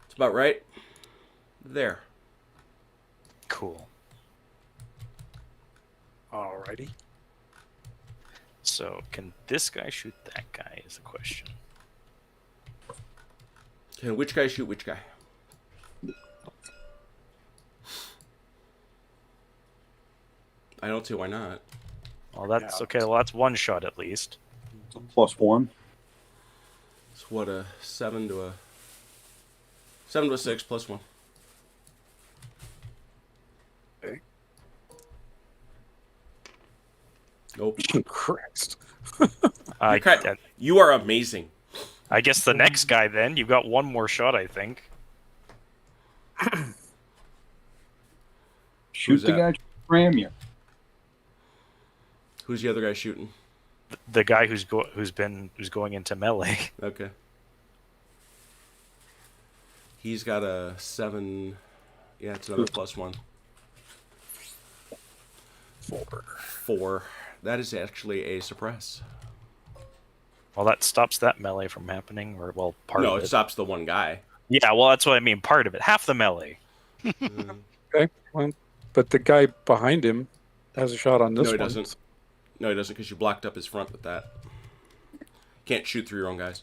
It's about right there. Cool. Alrighty. So can this guy shoot that guy? Is the question. Can which guy shoot which guy? I don't see why not. Well, that's Yeah. okay. Well, that's one shot at least. +1. It's what, a 7 to a 6 plus 1. Okay. Nope. Christ. I, Okay. You are amazing. I guess the next guy then. You've got one more shot, I think. Shoot Who's the that? guy to ram you. Who's the other guy shooting? The guy who's going into melee. Okay. He's got a 7. Yeah, it's another plus 1. 4. That is actually a suppress. Well, that stops that melee from happening, or well, part No, of it it. stops the one guy. Yeah, well, that's what I mean. Part of it, half the melee. Okay. Well, but the guy behind him has a shot on this No, he one. doesn't. No, he doesn't, because you blocked up his front with that. Can't shoot through your own guys.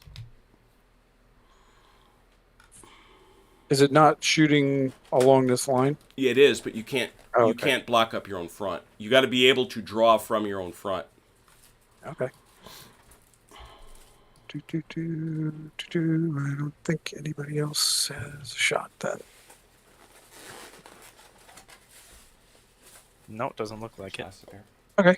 Is it not shooting along this line? Yeah, it is, but you can't. Oh, You okay. can't block up your own front. You got to be able to draw from your own front. Okay. I don't think anybody else has a shot then. No, it doesn't look like it. Toss it there. Okay.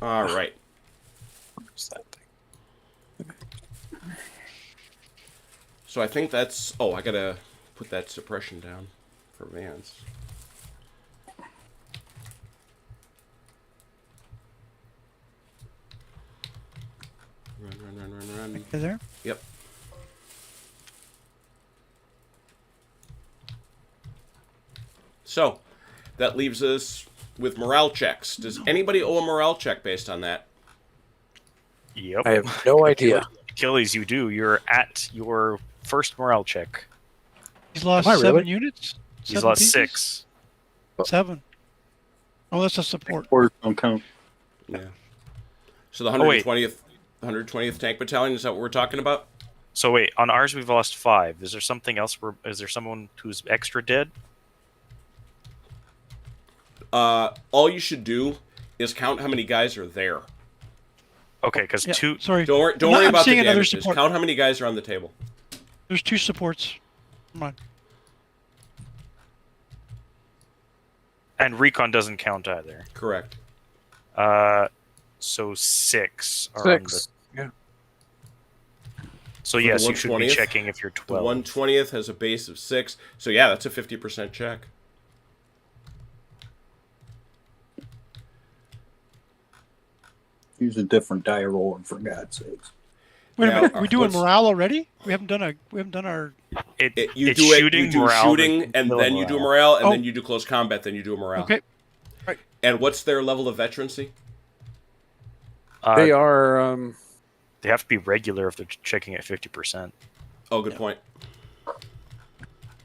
All right. Where's that thing? So I think that's... Oh, I gotta put that suppression down for Vance. Run. You there? Yep. So, that leaves us with morale checks. Does anybody owe a morale check based on that? Yep. I have no idea. Achilles, you do. You're at your first morale check. He's lost Am I 7 really? units? He's 7 lost pieces? 6. 7. Oh, that's a support. Or don't count. Yeah. So the Oh, wait. 120th Tank Battalion, is that what we're talking about? So wait, on ours we've lost 5. Is there something else? Is there someone who's extra dead? All you should do is count how many guys are there. Okay, because Yeah, 2. sorry. Don't worry I'm about the seeing another damages. support. Count how many guys are on the table. There's 2 supports. Come on. And recon doesn't count either. Correct. So 6 are on the. 6. Yeah. So For yes, the you should be 120th? checking if you're The 12. 120th has a base of 6. So yeah, that's a 50% check. Use a different die roll, for God's sakes. Wait Now, a minute. We doing what's- morale already? We haven't done our. You it's do shooting, morale, shooting, and kill then you do morale, and Oh. then you do close combat, then you do morale. Okay. And what's their level of veterancy? They are. They have to be regular if they're checking at 50%. Oh, good point. All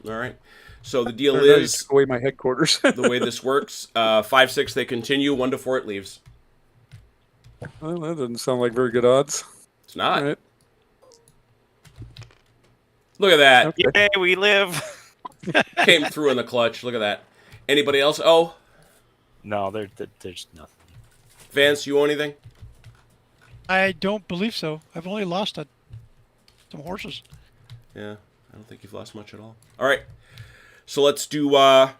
right. So the deal They're ready to is, take away my headquarters. the way this works, 5-6 they continue, 1 to 4 it leaves. Well, that doesn't sound like very good odds. It's not. All right. Look at that. Okay. Yay, we live! Came through in the clutch. Look at that. Anybody else? Oh, No, there's nothing. Vance, you owe anything? I don't believe so. I've only lost some horses. Yeah, I don't think you've lost much at all. All right. So let's do, well,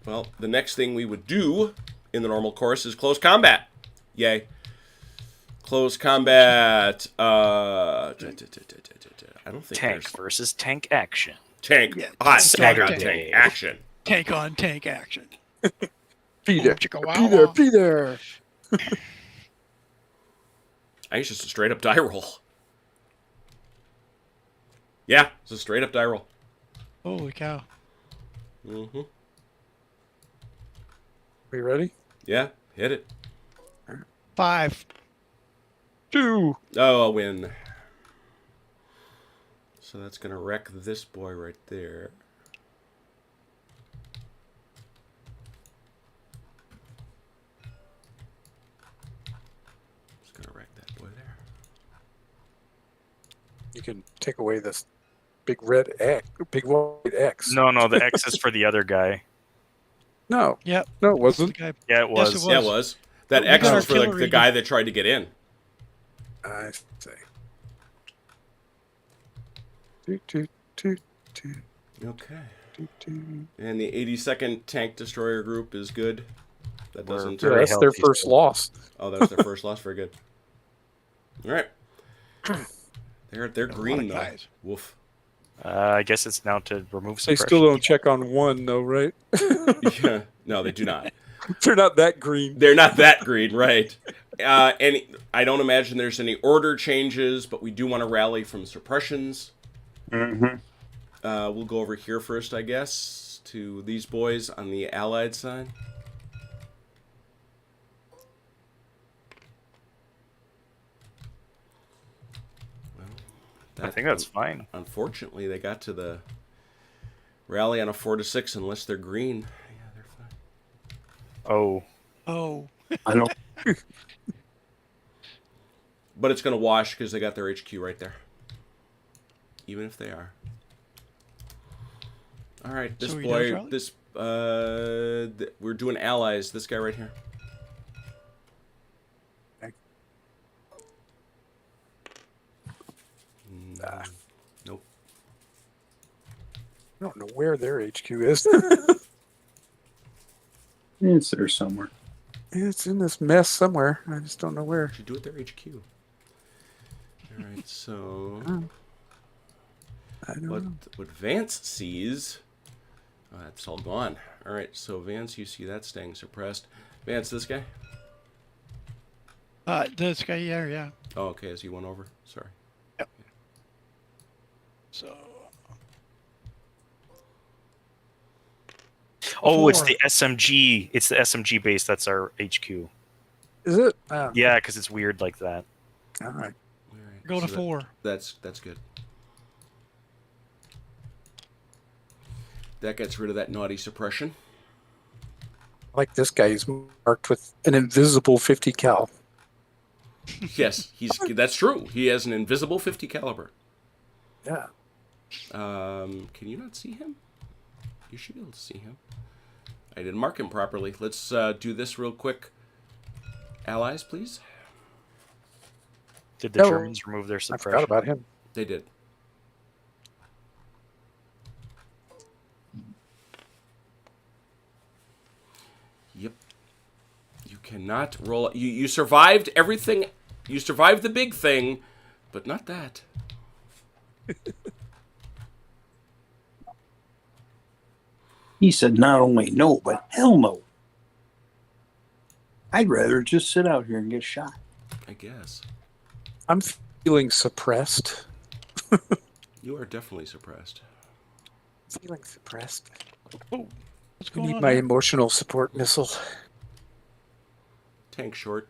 the next thing we would do in the normal course is close combat. Yay. Close combat. I don't think Tank there's... versus tank action. Tank. Yeah, Hot Saturday. tank action. Tank on tank action. Be there. Chicka Be there. wow. Be there. I think it's just a straight up die roll. Yeah, it's a straight up die roll. Holy cow. Mm-hmm. Are you ready? Yeah, hit it. 5. 2. Oh, a win. So that's going to wreck this boy right there. It's going to wreck that boy there. You can take away this big red X, big white X. No, the X is for the other guy. No. Yep. No, it wasn't. Yeah, it Yes, was. it was. Yeah, it was. That We X got was for the artillery. guy that tried to get in. I see. Do, do, do, do, Okay. do, do. And the 82nd Tank Destroyer Group is good. That We're doesn't... Yeah, Very that's their healthy first still. loss. Oh, that was their first loss. Very good. All right. They're green, though. guys. Woof. I guess it's now to remove They suppression. still don't check on 1, though, right? Yeah. No, they do not. They're not that green. They're not that green, right? And I don't imagine there's any order changes, but we do want to rally from suppressions. Mm-hmm. We'll go over here first, I guess, to these boys on the Allied side. Well, I think that's fine. Unfortunately, they got to the rally on a 4-6 unless they're green. Yeah, they're fine. Oh, Oh. I don't. But it's going to wash because they got their HQ right there. Even if they are. All right, this So we done, boy, Charlie? we're doing allies. This guy right here. Nope. I don't know where their HQ is. It's there somewhere. It's in this mess somewhere. I just don't know where. Should do it their HQ. All right, so I don't what know. what Vance sees, that's all gone. All right, so Vance, you see that staying suppressed. Vance, this guy. This guy, yeah. Oh, okay. As he went over. Sorry. So Oh, it's 4. the SMG. It's the SMG base. That's our HQ. Is it? Yeah, because it's weird like that. All right. All right, Go to so 4. That's good. That gets rid of that naughty suppression. Like this guy is marked with an invisible 50 cal. Yes, that's true. He has an invisible 50 caliber. Yeah. Can you not see him? You should be able to see him. I didn't mark him properly. Let's do this real quick. Allies, please. Did the No, Germans remove their I suppression? forgot about him. They did. Yep. You cannot roll. You survived everything. You survived the big thing, but not that. He said not only no, but hell no. I'd rather just sit out here and get shot. I guess. I'm feeling suppressed. You are definitely suppressed. Feeling suppressed. Oh, what's I going need on? my there? emotional support missile. Tank short.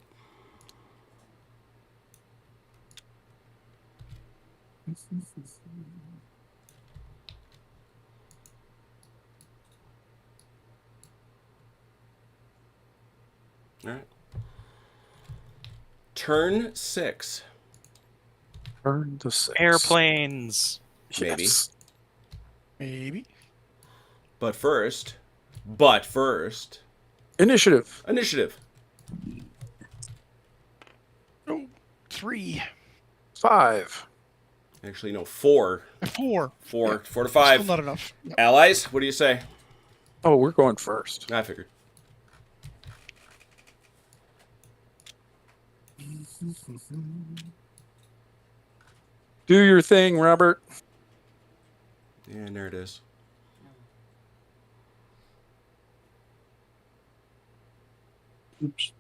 All right. Turn 6. Turn the 6. Airplanes. Maybe. Yes. Maybe. But first, Initiative. initiative. Oh, 3. 5. Actually, no, 4. 4. 4 to Still 5. not enough. No. Allies, what do you say? Oh, we're going first. I figured. Do your thing, Robert. Yeah, and there it is. Oops.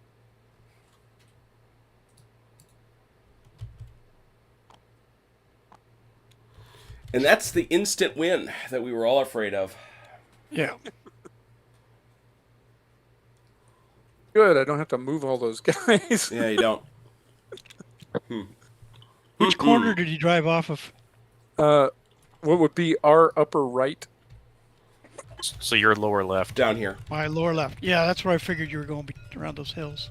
And that's the instant win that we were all afraid of. Yeah. Good. I don't have to move all those guys. Yeah, you don't. Which corner did he drive off of? What would be our upper right? So you're lower left. Down here. My lower left. Yeah, that's where I figured you were going around those hills.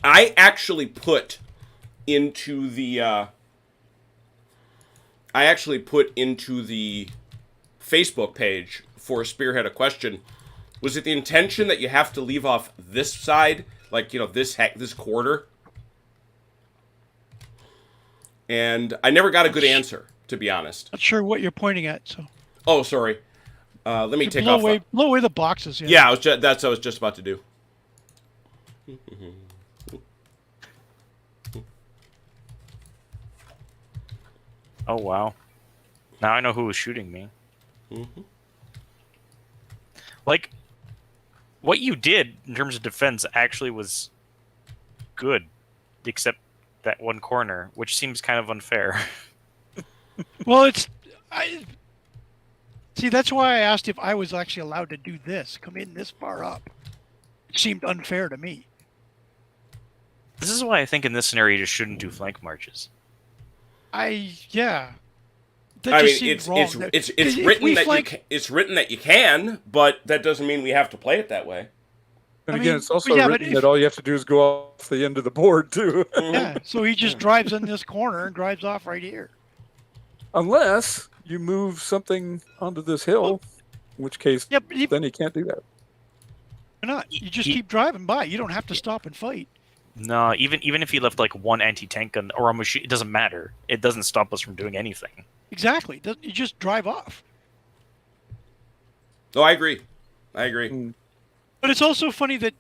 I actually put into the Facebook page for Spearhead a question. Was it the intention that you have to leave off this side, like this quarter? And I never got a good answer, to be honest. Not sure what you're pointing at, so Oh, sorry. Let me take blow off. away the boxes. Yeah. Yeah, that's what I was just about to do. Oh wow. Now I know who was shooting me. Mm-hmm. Like, what you did in terms of defense actually was good, except that one corner, which seems kind of unfair. Well, see. That's why I asked if I was actually allowed to do this, come in this far up. It seemed unfair to me. This is why I think in this scenario you just shouldn't do flank marches. Yeah. That I just mean, seemed wrong. it's If written we that flank- it's written that you can, but that doesn't mean we have to play it that way. And I again, mean, it's also yeah, but written if- that all you have to do is go off the end of the board, too. Yeah. So he just drives in this corner and drives off right here. Unless you move something onto this hill, in which case Yeah, but then you can't do that. why not? You just keep driving by. You don't have to stop and fight. No, even if you left like one anti-tank or a machine, it doesn't matter. It doesn't stop us from doing anything. Exactly. You just drive off. Oh, I agree. I agree. Mm. But it's also funny that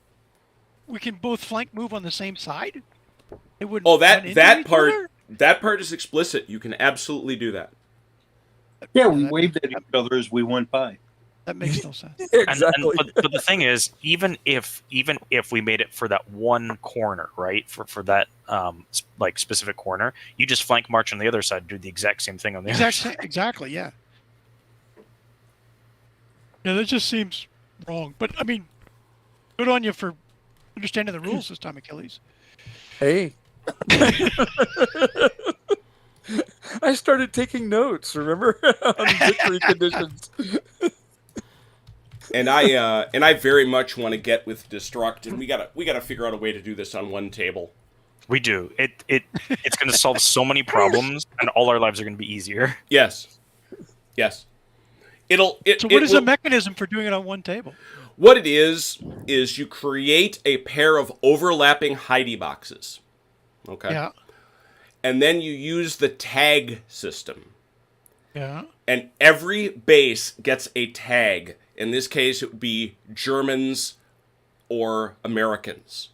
we can both flank move on the same side. It wouldn't. Oh, run into that each part other? that part is explicit. You can absolutely do that. Yeah, we that- waved at each other as we went by. That makes no sense. Exactly. But the thing is, even if we made it for that one corner, right, for that like specific corner, you just flank march on the other side, do the exact same thing on the other side. Exactly. Yeah. Yeah, that just seems wrong. But I mean, good on you for understanding the rules this time, Achilles. Hey. I started taking notes, remember? On victory conditions. And I very much want to get with Destruct, and we gotta figure out a way to do this on one table. We do. It's going to solve so many problems, and all our lives are going to be easier. Yes. Yes. So what is the mechanism for doing it on one table? What it is you create a pair of overlapping Heidi boxes. Okay. Yeah. And then you use the tag system. Yeah. And every base gets a tag. In this case, it would be Germans or Americans.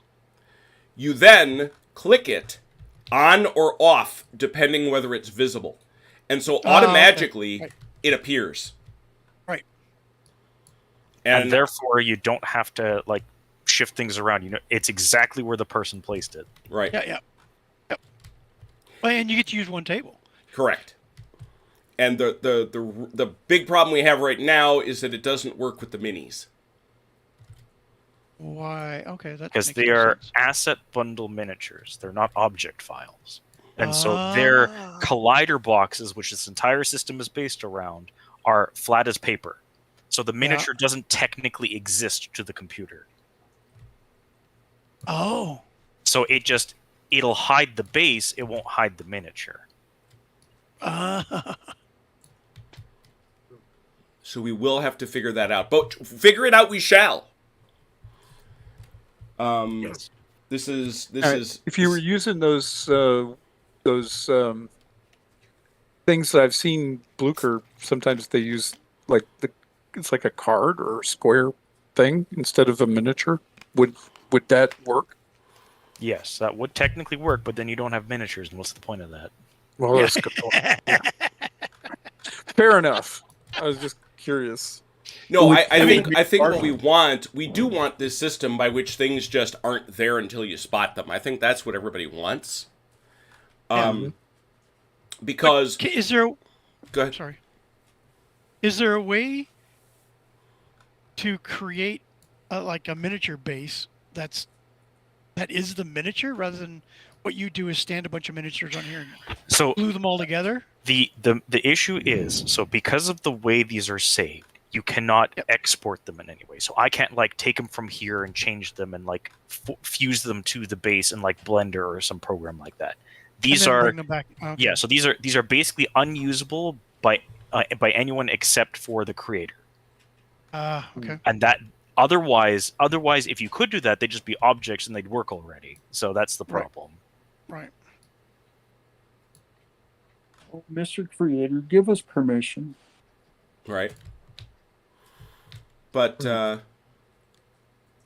You then click it on or off, depending whether it's visible. And so automatically, okay. Right. it appears. Right. And therefore, you don't have to like shift things around. You know, it's exactly where the person placed it. Right. Yeah. And you get to use one table. Correct. And the big problem we have right now is that it doesn't work with the minis. Why? Okay, that Because makes they no are sense. asset bundle miniatures. They're not object files. And so their collider boxes, which this entire system is based around, are flat as paper. So the miniature doesn't technically exist to the computer. Oh. So it'll hide the base, it won't hide the miniature. So we will have to figure that out. But figure it out we shall. Yes. This is if you were using those things that I've seen Blucher, sometimes they use like it's like a card or a square thing instead of a miniature. Would that work? Yes, that would technically work, but then you don't have miniatures, and what's the point of that? Well, that's a good point. Yeah. Fair enough. I was just curious. No, I think what we do want this system by which things just aren't there until you spot them. I think that's what everybody wants. Because Is there? go ahead. Sorry. Is there a way to create like a miniature base that is the miniature rather than what you do is stand a bunch of miniatures on here and So glue them all together? the issue is, so because of the way these are saved, you cannot export them in any way. So I can't like take them from here and change them and like fuse them to the base in like Blender or some program like that. These and then are bring them back. Okay. yeah. So these are basically unusable by anyone except for the creator. Okay. And that otherwise, if you could do that, they'd just be objects and they'd work already. So that's the problem. Right. Oh, Mr. Creator, give us permission. Right. But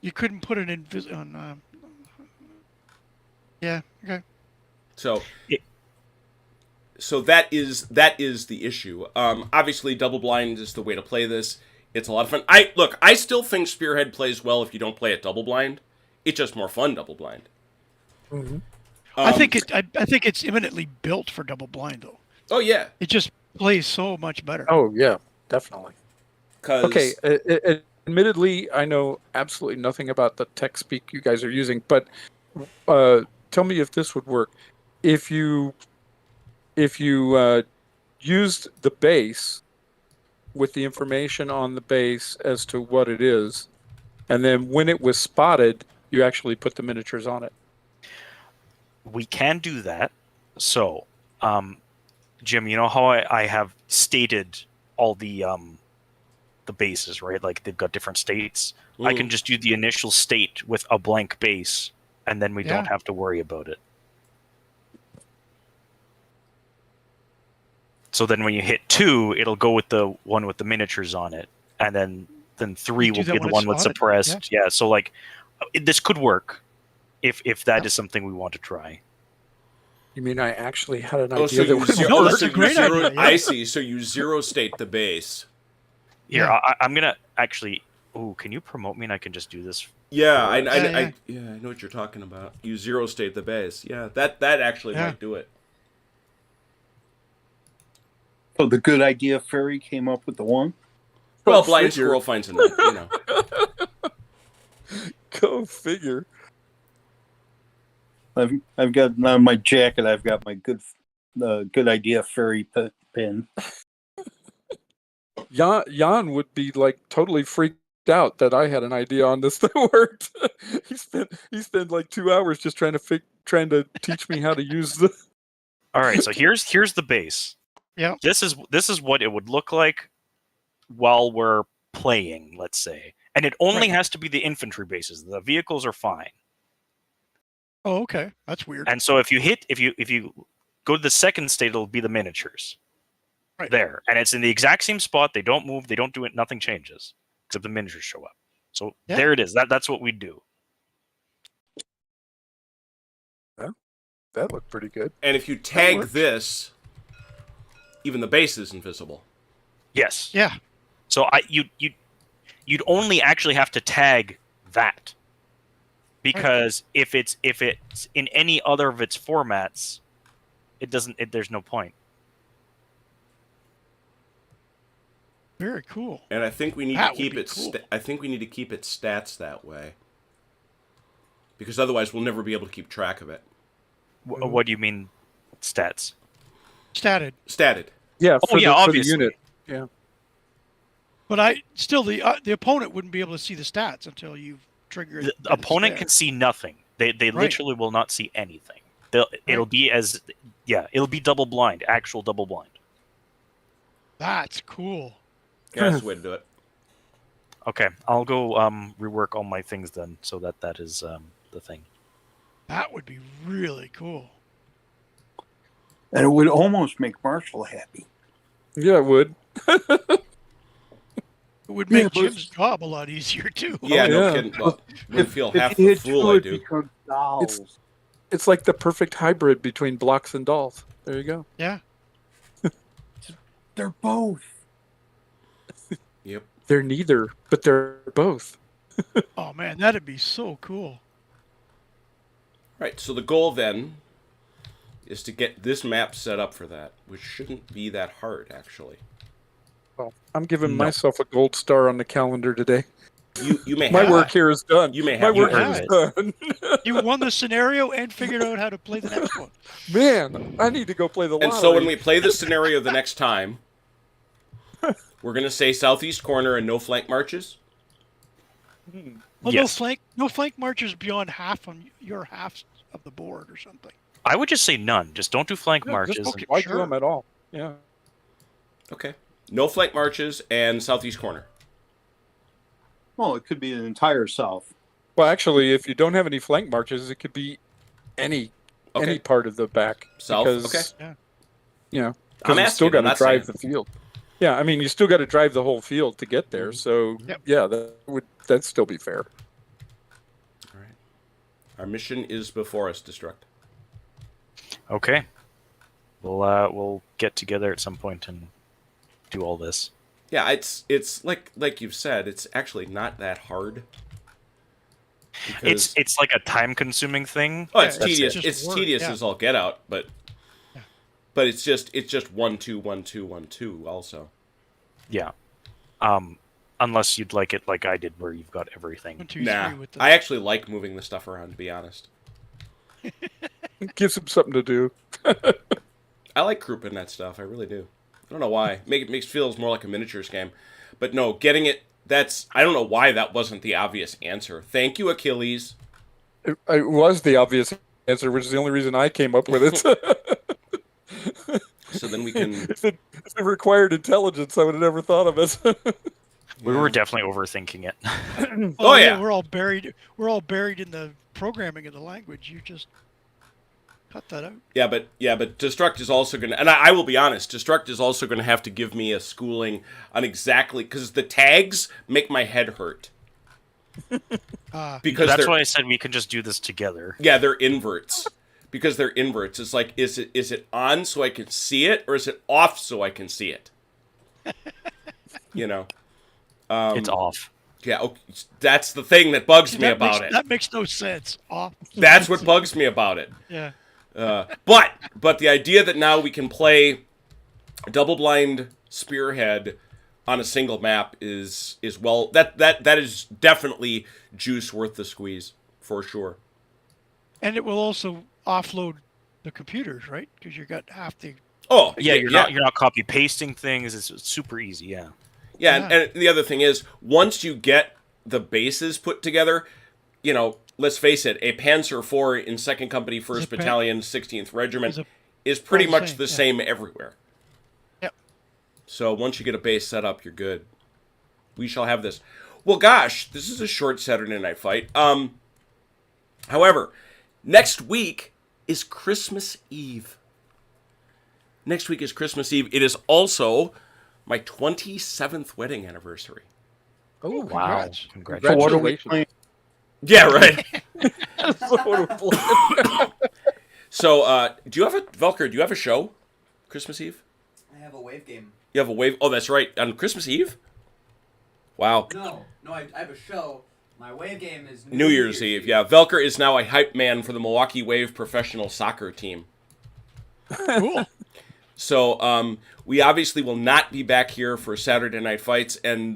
You couldn't put it on. Yeah. Okay. so that is the issue. Obviously, double blind is the way to play this. It's a lot of fun. I still think Spearhead plays well if you don't play it double blind. It's just more fun double blind. Mm-hmm. I think it's eminently built for double blind though. Oh yeah. It just plays so much better. Oh yeah, definitely. 'Cause Okay, admittedly, I know absolutely nothing about the tech speak you guys are using, but tell me if this would work. If you used the base with the information on the base as to what it is, and then when it was spotted, you actually put the miniatures on it. We can do that. So, Jim, you know how I have stated all the bases, right? Like they've got different states. I can just do the initial state with a blank base and then we Yeah. don't have to worry about it. So then when you hit 2, it'll go with the one with the miniatures on it, and then 3 You do will that be the when one it's with spotted, suppressed. Yeah. So like, this could work if that is something we want to try. You mean I actually had an Oh, so idea that you would zero, No, work? that's so a you great zero, idea, yeah. I see. So you zero state the base. Here, Yeah. I'm gonna actually. Oh, can you promote me and I can just do this? Yeah, I Yeah. know what you're talking about. You zero state the base. Yeah, that actually Yeah. might do it. So the good idea fairy came up with the one. Well, Go blind figure. squirrel finds a nut. You know. Go figure. I've got on my jacket. I've got my good idea fairy pin. Jan would be like totally freaked out that I had an idea on this that worked. he spent like 2 hours just trying to teach me how to use the. All right, so here's the base. Yeah. This is what it would look like while we're playing, let's say. And it only has to be the infantry bases. The vehicles are fine. Oh, okay. That's weird. And so if you go to the second state, it'll be the miniatures. Right. There. And it's in the exact same spot. They don't move, they don't do it, nothing changes. Except the miniatures show up. So Yeah. there it is. That's what we do. That looked pretty good. And if you tag works. this, even the base is invisible. Yes. Yeah. So you'd only actually have to tag that. Because if it's in any other of its formats, there's no point. Very cool. And I think we need That to would keep be it. cool. I think we need to keep its stats that way, because otherwise we'll never be able to keep track of it. What do you mean, stats? Statted. Statted. Yeah. Oh, yeah, for obviously. the unit. Yeah. But the opponent wouldn't be able to see the stats until you've triggered. The that it's opponent there. can see nothing. They literally will not see anything. It'll be it'll be double blind, actual double blind. That's cool. Yeah, that's the way to do it. Okay, I'll go rework all my things then, so that is the thing. That would be really cool. And it would almost make Marshall happy. Yeah, it would. It would make but- Jim's job a lot easier too. Yeah, no yeah. kidding. Well, would feel If half he the had fool two, I it'd do. become dolls. It's like the perfect hybrid between blocks and dolls. There you go. Yeah. They're both. Yep. They're neither, but they're both. Oh man, that'd be so cool. Right. So the goal then is to get this map set up for that, which shouldn't be that hard, actually. Well, I'm giving No. myself a gold star on the calendar today. You may My have work here is done. You may My have work your here earned is it. done. You won the scenario and figured out how to play the next one. Man, I need to go play the lottery. And so when we play this scenario the next time, we're going to say southeast corner and no flank marches. Well, Yes. no flank marchers beyond half on your half of the board or something. I would just say none. Just don't do flank Yeah, marches. just and- why Sure. do them at all? Yeah. Okay. No flank marches and southeast corner. Well, it could be an entire south. Well, actually, if you don't have any flank marches, it could be any Okay. part of the back. South, because, okay. Yeah. You know, I'm because you asking, still got I'm to not drive saying. the field. Yeah, I mean, you still got to drive the whole field to get there. So, Yep. yeah, that'd still be fair. All right. Our mission is before us, Destruct. Okay. We'll get together at some point and do all this. Yeah, it's like you've said, it's actually not that hard. Because, It's like a time-consuming thing. oh, it's Yeah, tedious. just It's work, tedious yeah. as all get out, but Yeah. but it's just 1-2 1-2 1-2 also. Yeah. Unless you'd like it like I did, where you've got everything. 1, 2, Nah, 3 with the I actually like moving the stuff around, to be honest. It gives them something to do. I like grouping that stuff. I really do. I don't know why. It makes feels more like a miniatures game. But no, getting it. I don't know why that wasn't the obvious answer. Thank you, Achilles. It was the obvious answer, which is the only reason I came up with it. So then we can. if it required intelligence, I would have never thought of it. We were definitely overthinking it. Oh, yeah. We're all buried. We're all buried in the programming of the language. You just cut that out. Yeah, but Destruct is also going to, and I will be honest, Destruct is also going to have to give me a schooling on exactly, because the tags make my head hurt. Because That's they're, why I said we can just do this together. yeah, they're inverts. Because they're inverts. It's like, is it on so I can see it, or is it off so I can see it? You know? It's off. Yeah, okay, that's the thing that bugs me about it. That makes no sense. That's what bugs me about it. Yeah. But the idea that now we can play double-blind Spearhead on a single map is well, that is definitely juice worth the squeeze, for sure. And it will also offload the computers, right? Because you got half the. Oh, Yeah, you're not copy pasting things. It's super easy. Yeah. Yeah, and the other thing is, once you get the bases put together, you know, let's face it, a Panzer IV in 2nd Company, 1st Battalion, 16th Regiment is pretty much the same everywhere. Yep. So once you get a base set up, you're good. We shall have this. Well, gosh, this is a short Saturday Night Fight. However, next week is Christmas Eve. Next week is Christmas Eve. It is also my 27th wedding anniversary. Oh, Wow! congrats. Congratulations. What are we playing? Yeah, right. Congratulations. So, do you have a Velker? Do you have a show, Christmas Eve? I have a wave game. You have a wave. Oh, that's right, on Christmas Eve. Wow. No, I have a show. My wave game is New Year's Eve. Yeah, Velker is now a hype man for the Milwaukee Wave professional soccer team. Cool. So, we obviously will not be back here for Saturday Night Fights, and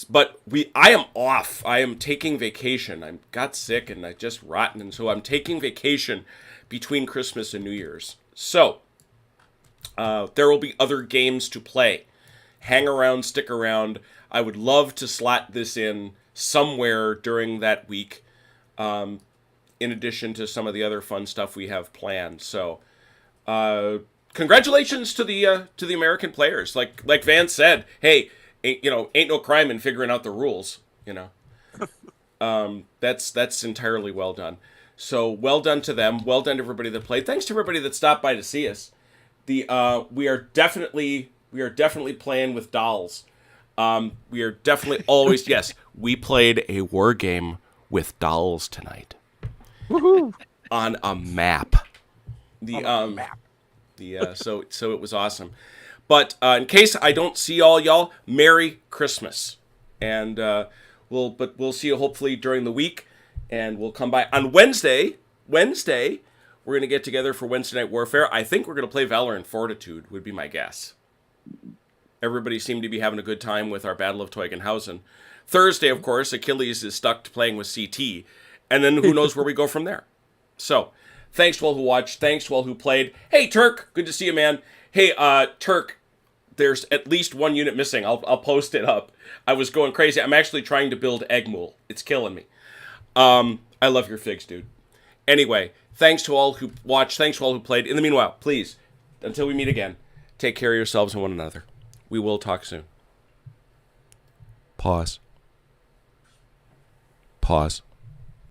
but I am off. I am taking vacation. I got sick and I just rotten, and so I'm taking vacation between Christmas and New Year's. So, there will be other games to play. Hang around, stick around. I would love to slot this in somewhere during that week, in addition to some of the other fun stuff we have planned. So, congratulations to the American players. Like Van said, hey, ain't no crime in figuring out the rules. You know, that's entirely well done. So well done to them. Well done to everybody that played. Thanks to everybody that stopped by to see us. We are definitely playing with dolls. We are definitely always yes. We played a war game with dolls tonight. Woohoo! On a map. Map. So it was awesome. But in case I don't see all y'all, Merry Christmas. And we'll see you hopefully during the week, and we'll come by on Wednesday. We're gonna get together for Wednesday Night Warfare. I think we're gonna play Valor and Fortitude, would be my guess. Everybody seemed to be having a good time with our Battle of Teugenhausen. Thursday, of course, Achilles is stuck to playing with CT, and then who knows where we go from there. So, thanks to all who watched. Thanks to all who played. Hey, Turk, good to see you, man. Hey, Turk, there's at least one unit missing. I'll post it up. I was going crazy. I'm actually trying to build Eggmule. It's killing me. I love your figs, dude. Anyway, thanks to all who watched. Thanks to all who played. In the meanwhile, please, until we meet again, take care of yourselves and one another. We will talk soon. Pause.